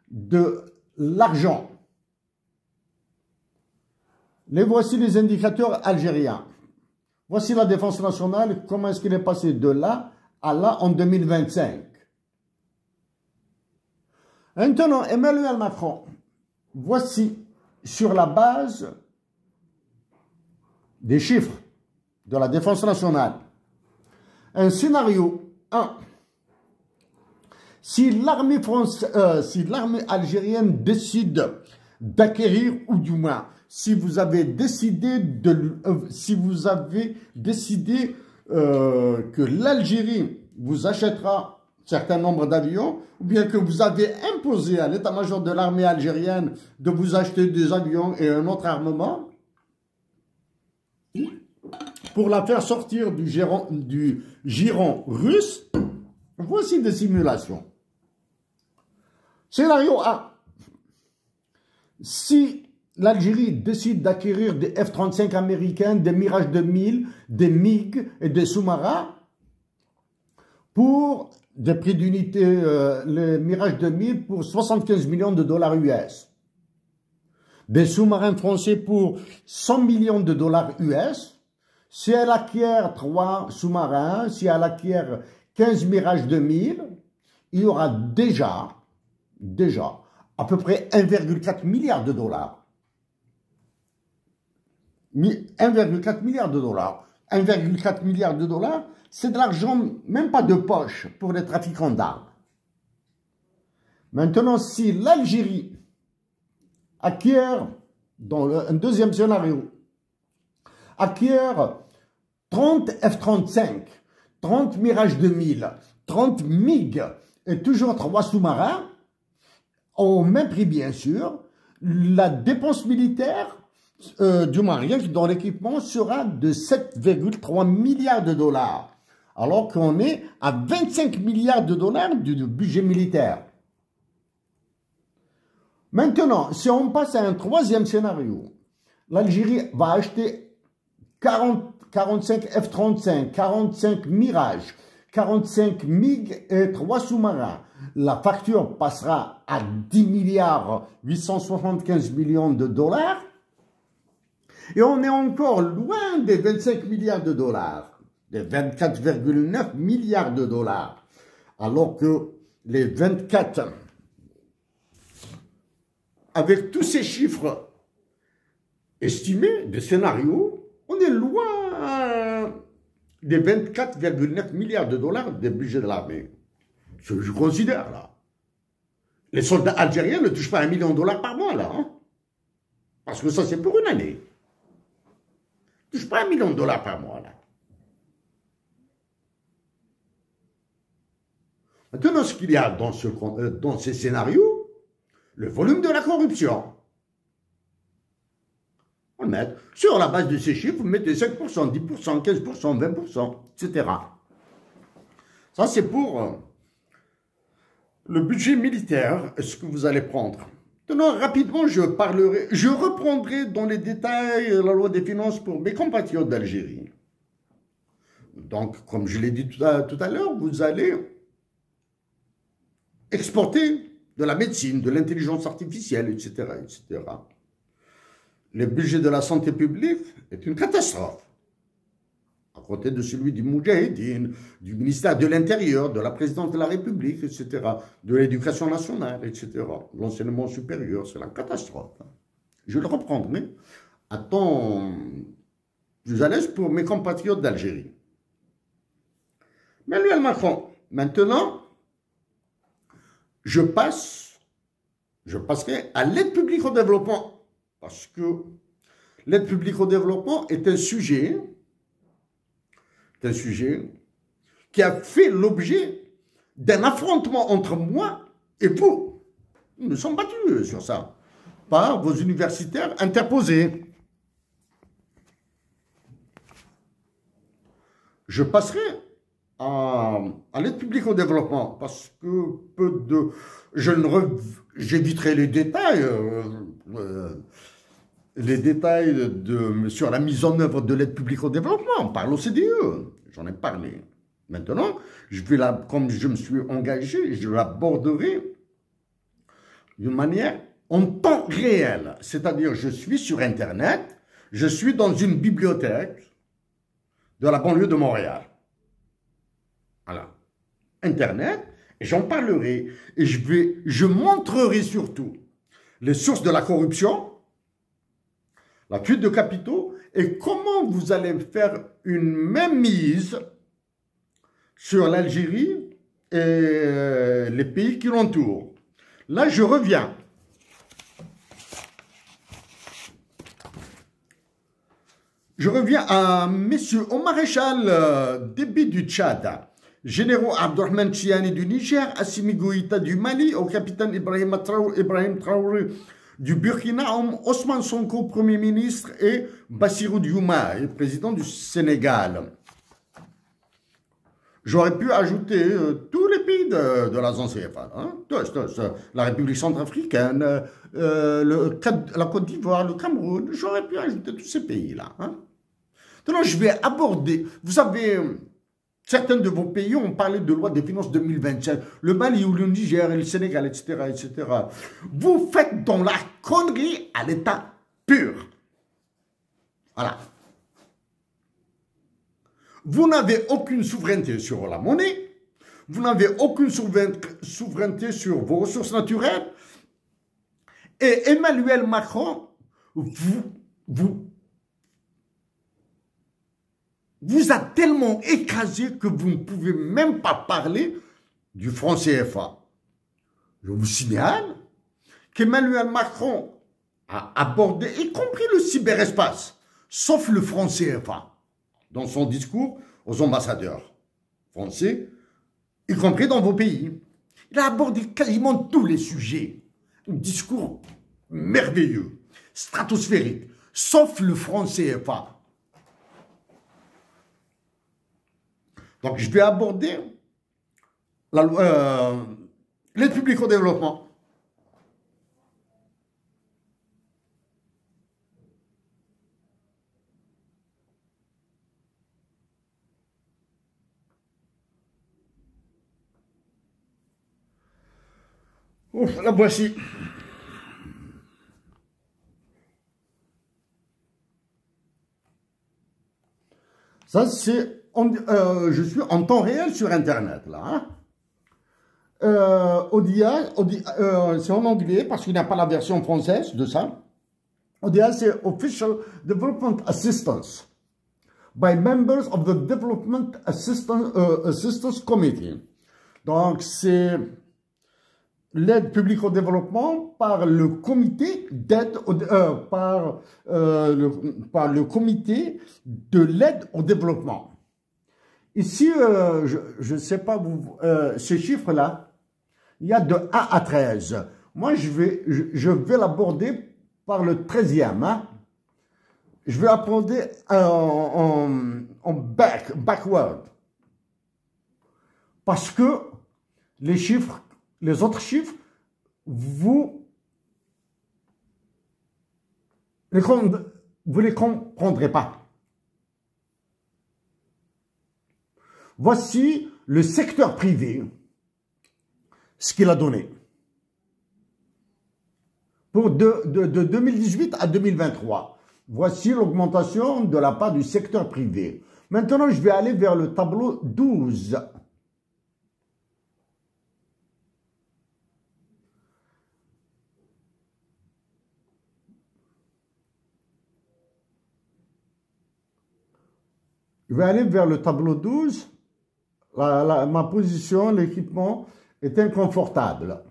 de l'argent. Voici les indicateurs algériens. Voici la défense nationale, comment est-ce qu'il est passé de là à là en 2025. Maintenant, Emmanuel Macron, voici sur la base des chiffres de la défense nationale, un scénario 1. Si l'armée algérienne décide d'acquérir, ou du moins, si vous avez décidé que l'Algérie vous achètera un certain nombre d'avions, ou bien que vous avez imposé à l'état-major de l'armée algérienne de vous acheter des avions et un autre armement, pour la faire sortir du giron russe, voici des simulations. Scénario A. Si l'Algérie décide d'acquérir des F-35 américains, des Mirage 2000, des MiG et des sous-marins pour des prix d'unité, les Mirage 2000 pour 75 millions de dollars US. Des sous-marins français pour 100 millions de dollars US. Si elle acquiert 3 sous-marins, si elle acquiert 15 Mirage 2000, il y aura déjà à peu près 1,4 milliard de dollars. 1,4 milliard de dollars. 1,4 milliard de dollars, c'est de l'argent, même pas de poche, pour les trafiquants d'armes. Maintenant, si l'Algérie acquiert, dans un deuxième scénario, acquiert 30 F-35, 30 Mirage 2000, 30 MiG et toujours 3 sous-marins, au même prix bien sûr, la dépense militaire, du moins rien que dans l'équipement, sera de 7,3 milliards de dollars, alors qu'on est à 25 milliards de dollars du budget militaire. Maintenant, si on passe à un troisième scénario, l'Algérie va acheter 45 F-35, 45 Mirage, 45 MiG et 3 sous-marins. La facture passera à 10 milliards 875 millions de dollars. Et on est encore loin des 25 milliards de dollars, des 24,9 milliards de dollars. Alors que les 24, avec tous ces chiffres estimés de scénarios, on est loin des 24,9 milliards de dollars des budgets de l'armée. Je considère, là. Les soldats algériens ne touchent pas 1 million de dollars par mois, là. Hein? Parce que ça, c'est pour une année. Ils ne touchent pas 1 million de dollars par mois, là. Maintenant, ce qu'il y a dans ces scénarios, le volume de la corruption. On le met. Sur la base de ces chiffres, vous mettez 5%, 10%, 15%, 20%, etc. Ça, c'est pour le budget militaire, ce que vous allez prendre. Maintenant, rapidement, je reprendrai dans les détails la loi des finances pour mes compatriotes d'Algérie. Donc, comme je l'ai dit tout à l'heure, vous allez exporter de la médecine, de l'intelligence artificielle, etc., etc. Le budget de la santé publique est une catastrophe. À côté de celui du Moudjahidine, du ministère de l'Intérieur, de la présidence de la République, etc., de l'éducation nationale, etc. L'enseignement supérieur, c'est la catastrophe. Je le reprendrai à temps plus à l'aise pour mes compatriotes d'Algérie. Mais Emmanuel Macron, maintenant, je passerai à l'aide publique au développement, parce que l'aide publique au développement est un sujet qui a fait l'objet d'un affrontement entre moi et vous. Nous nous sommes battus sur ça, par vos universitaires interposés. Je passerai à l'aide publique au développement, parce que j'éviterai les détails sur la mise en œuvre de l'aide publique au développement. On parle au CDE, j'en ai parlé. Maintenant, comme je me suis engagé, je l'aborderai d'une manière en temps réel. C'est-à-dire, je suis sur Internet, je suis dans une bibliothèque de la banlieue de Montréal. Voilà. Internet, et j'en parlerai. Et je montrerai surtout les sources de la corruption, la fuite de capitaux, et comment vous allez faire une mainmise sur l'Algérie et les pays qui l'entourent. Là, je reviens. Je reviens à messieurs, au maréchal Déby du Tchad, généraux Abdourahmane Tiani du Niger, Assimi Goïta du Mali, au capitaine Ibrahim Traoré du Burkina, Ousmane Sonko, Premier ministre, et Bassirou Diomaye, président du Sénégal. J'aurais pu ajouter tous les pays de la zone CFA, hein, la République centrafricaine, la Côte d'Ivoire, le Cameroun, j'aurais pu ajouter tous ces pays-là. Hein. Donc je vais aborder, vous savez, certains de vos pays ont parlé de loi des finances 2025, le Mali ou le Niger et le Sénégal, etc., etc. Vous faites dans la connerie à l'état pur. Voilà. Vous n'avez aucune souveraineté sur la monnaie, vous n'avez aucune souveraineté sur vos ressources naturelles, et Emmanuel Macron vous a tellement écrasé que vous ne pouvez même pas parler du franc CFA. Je vous signale qu'Emmanuel Macron a abordé, y compris le cyberespace, sauf le franc CFA, dans son discours aux ambassadeurs français, y compris dans vos pays. Il a abordé quasiment tous les sujets. Un discours merveilleux, stratosphérique, sauf le franc CFA. Donc, je vais aborder l'aide publique au développement. Ouf, la voici. Ça, c'est... je suis en temps réel sur Internet, là. Hein. C'est en anglais, parce qu'il n'y a pas la version française de ça. ODA, c'est Official Development Assistance. by members of the Development Assistance Committee. Donc, c'est l'aide publique au développement par le comité d'aide par le comité de l'aide au développement. Ici, je ne sais pas, ces chiffres-là, il y a de 1 à 13. Moi, je vais l'aborder par le 13e. Hein. Je vais aborder en backward. Parce que les chiffres, les autres chiffres, vous les comprendrez pas. Voici le secteur privé, ce qu'il a donné. Pour de 2018 à 2023, voici l'augmentation de la part du secteur privé. Maintenant, je vais aller vers le tableau 12. Je vais aller vers le tableau 12. Ma position, l'équipement est inconfortable.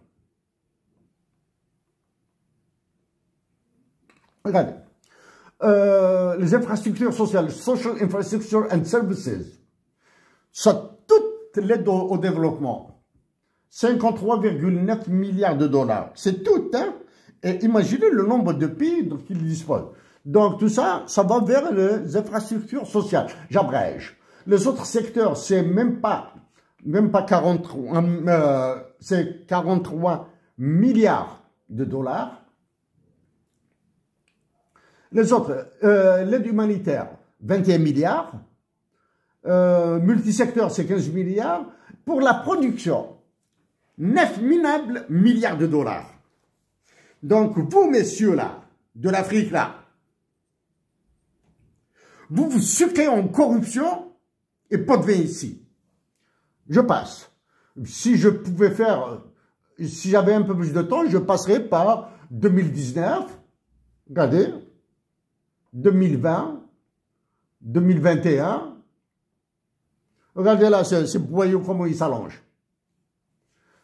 Regardez. Les infrastructures sociales, social infrastructure and services, ça toute l'aide au développement. 53,9 milliards de dollars. C'est tout, hein? Et imaginez le nombre de pays dont ils disposent. Donc tout ça, ça va vers les infrastructures sociales. J'abrège. Les autres secteurs, c'est même pas 43, c'est 43 milliards de dollars. Les autres, l'aide humanitaire, 21 milliards. Multisecteur, c'est 15 milliards. Pour la production, 9 minables milliards de dollars. Donc, vous, messieurs, là, de l'Afrique, là, vous vous sucrez en corruption et pas de vin ici. Je passe. Si je pouvais faire, si j'avais un peu plus de temps, je passerais par 2019, regardez, 2020, 2021. Regardez là, ces boyaux, comment ils s'allongent.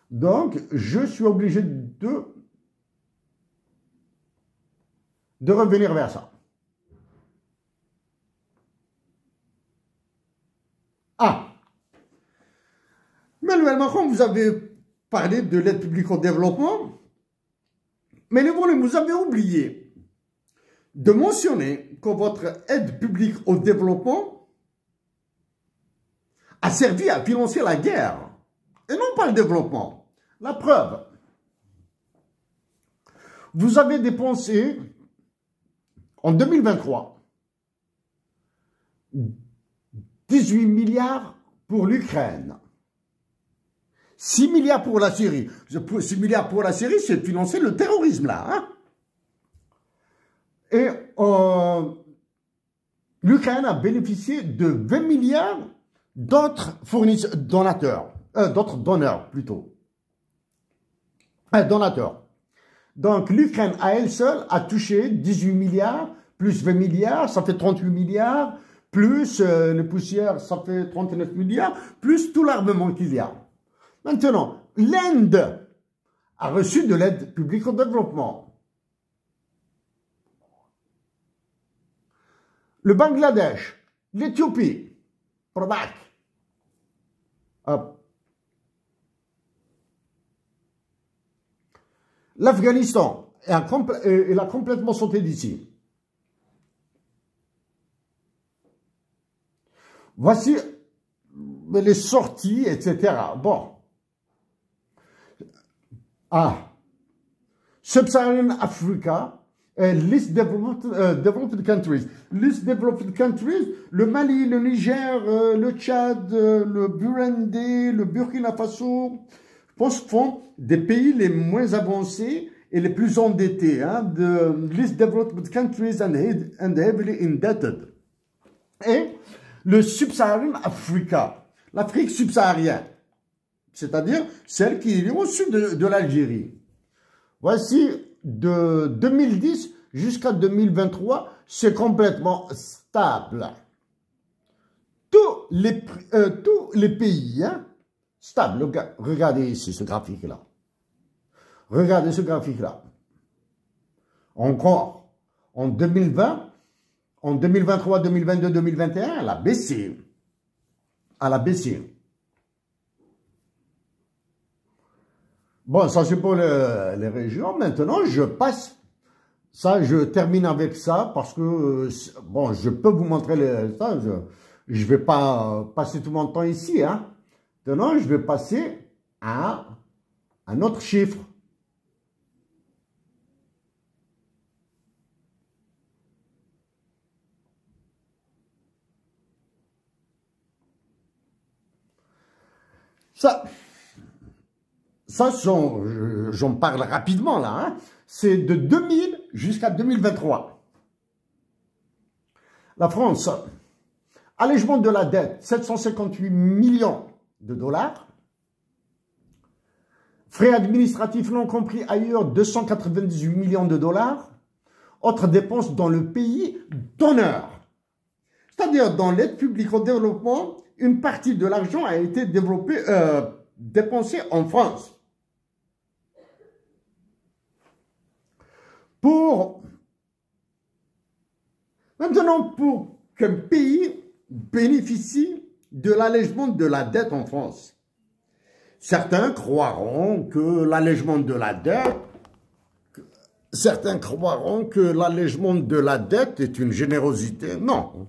Donc, je suis obligé de revenir vers ça. Ah, Emmanuel Macron, vous avez parlé de l'aide publique au développement, mais vous avez oublié de mentionner que votre aide publique au développement a servi à financer la guerre, et non pas le développement. La preuve, vous avez dépensé en 2023 18 milliards pour l'Ukraine, 6 milliards pour la Syrie. 6 milliards pour la Syrie, c'est financer le terrorisme là. Hein? Et l'Ukraine a bénéficié de 20 milliards d'autres donateurs, d'autres donneurs plutôt. Donateurs. Donc l'Ukraine à elle seule a touché 18 milliards, plus 20 milliards, ça fait 38 milliards, plus les poussières, ça fait 39 milliards, plus tout l'armement qu'il y a. Maintenant, l'Inde a reçu de l'aide publique au développement. Le Bangladesh, l'Éthiopie, Probac. L'Afghanistan, il a complètement sauté d'ici. Voici les sorties, etc. Bon. Sub-Saharan Africa, Least Developed Countries. Least Developed Countries, le Mali, le Niger, le Tchad, le Burundi, le Burkina Faso, je pense que font des pays les moins avancés et les plus endettés, hein, de Least Developed Countries and heavily indebted. Et le Sub-Saharan Africa, l'Afrique subsaharienne, c'est-à-dire celle qui est au sud de l'Algérie. Voici de 2010 jusqu'à 2023, c'est complètement stable. tous les pays, hein, stables, regardez ici ce graphique-là. Regardez ce graphique-là. Encore, en 2020, en 2023, 2022, 2021, elle a baissé. Elle a baissé. Bon, ça c'est pour les régions. Maintenant, je passe. Ça, je termine avec ça parce que, bon, je peux vous montrer ça. Je ne vais pas passer tout mon temps ici. Hein. Maintenant, je vais passer à un autre chiffre. Ça j'en parle rapidement là, hein. C'est de 2000 jusqu'à 2023. La France, allègement de la dette, 758 millions de dollars. Frais administratifs non compris ailleurs, 298 millions de dollars. Autres dépenses dans le pays donneur. C'est-à-dire dans l'aide publique au développement, une partie de l'argent a été dépensée en France. Maintenant, pour qu'un pays bénéficie de l'allègement de la dette en France, certains croiront que l'allègement de la dette, est une générosité. Non.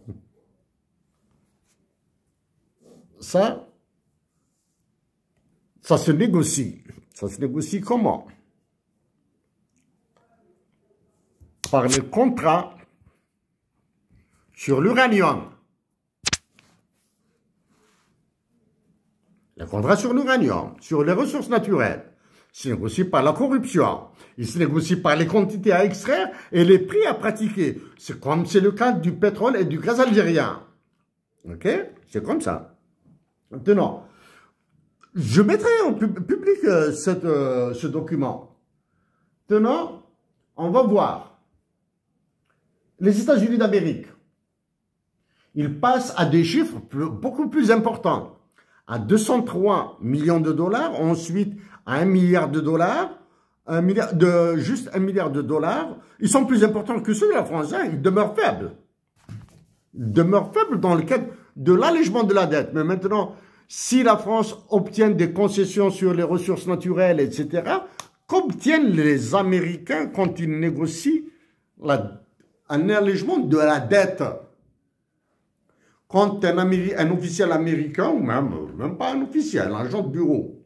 Ça se négocie. Ça se négocie comment? Par les contrats sur l'uranium. Les contrats sur l'uranium, sur les ressources naturelles. Il se négocie par la corruption. Il se négocie par les quantités à extraire et les prix à pratiquer. C'est comme c'est le cas du pétrole et du gaz algérien. Ok? C'est comme ça. Maintenant, je mettrai en public ce document. Maintenant, on va voir. Les États-Unis d'Amérique, ils passent à des chiffres beaucoup plus importants. À 203 millions de dollars, ensuite à 1 milliard de dollars, juste 1 milliard de dollars. Ils sont plus importants que ceux de la France, hein, ils demeurent faibles. Ils demeurent faibles dans le cadre de l'allègement de la dette. Mais maintenant, si la France obtient des concessions sur les ressources naturelles, etc., qu'obtiennent les Américains quand ils négocient un allègement de la dette? Quand un officiel américain, ou même pas un officiel, un agent de bureau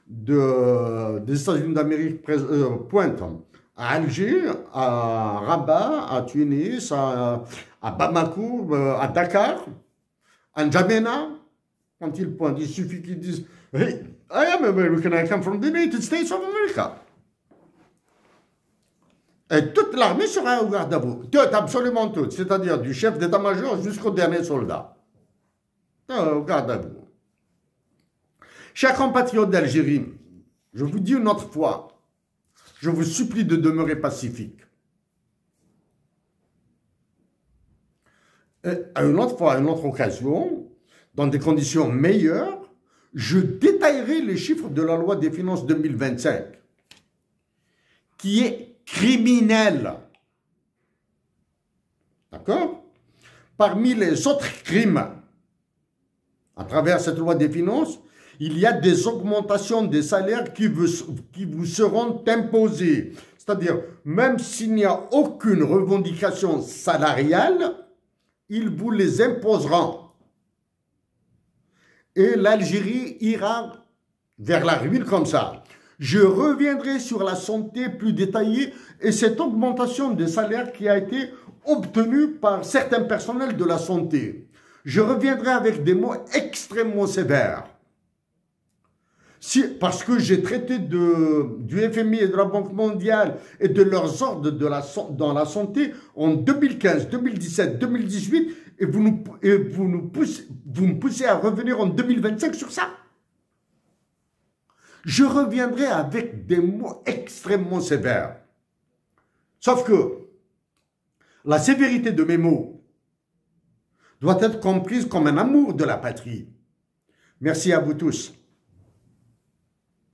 des États-Unis d'Amérique pointe à Alger, à Rabat, à Tunis, à Bamako, à Dakar, à N'Djamena, quand ils pointent, il suffit qu'ils disent « Hey, I am American, I come from the United States of America ». Et toute l'armée sera au garde à vous. Toute, absolument toute. C'est-à-dire du chef d'état-major jusqu'au dernier soldat. Au garde à vous. Chers compatriotes d'Algérie, je vous dis une autre fois, je vous supplie de demeurer pacifique. Et à une autre fois, à une autre occasion, dans des conditions meilleures, je détaillerai les chiffres de la loi des finances 2025, qui est criminel. D'accord? Parmi les autres crimes, à travers cette loi des finances, il y a des augmentations des salaires qui vous seront imposées. C'est-à-dire, même s'il n'y a aucune revendication salariale, ils vous les imposeront. Et l'Algérie ira vers la ruine comme ça. Je reviendrai sur la santé plus détaillée et cette augmentation des salaires qui a été obtenue par certains personnels de la santé. Je reviendrai avec des mots extrêmement sévères. Parce que j'ai traité du FMI et de la Banque mondiale et de leurs ordres dans la santé en 2015, 2017, 2018 et vous me poussez à revenir en 2025 sur ça. Je reviendrai avec des mots extrêmement sévères. Sauf que la sévérité de mes mots doit être comprise comme un amour de la patrie. Merci à vous tous.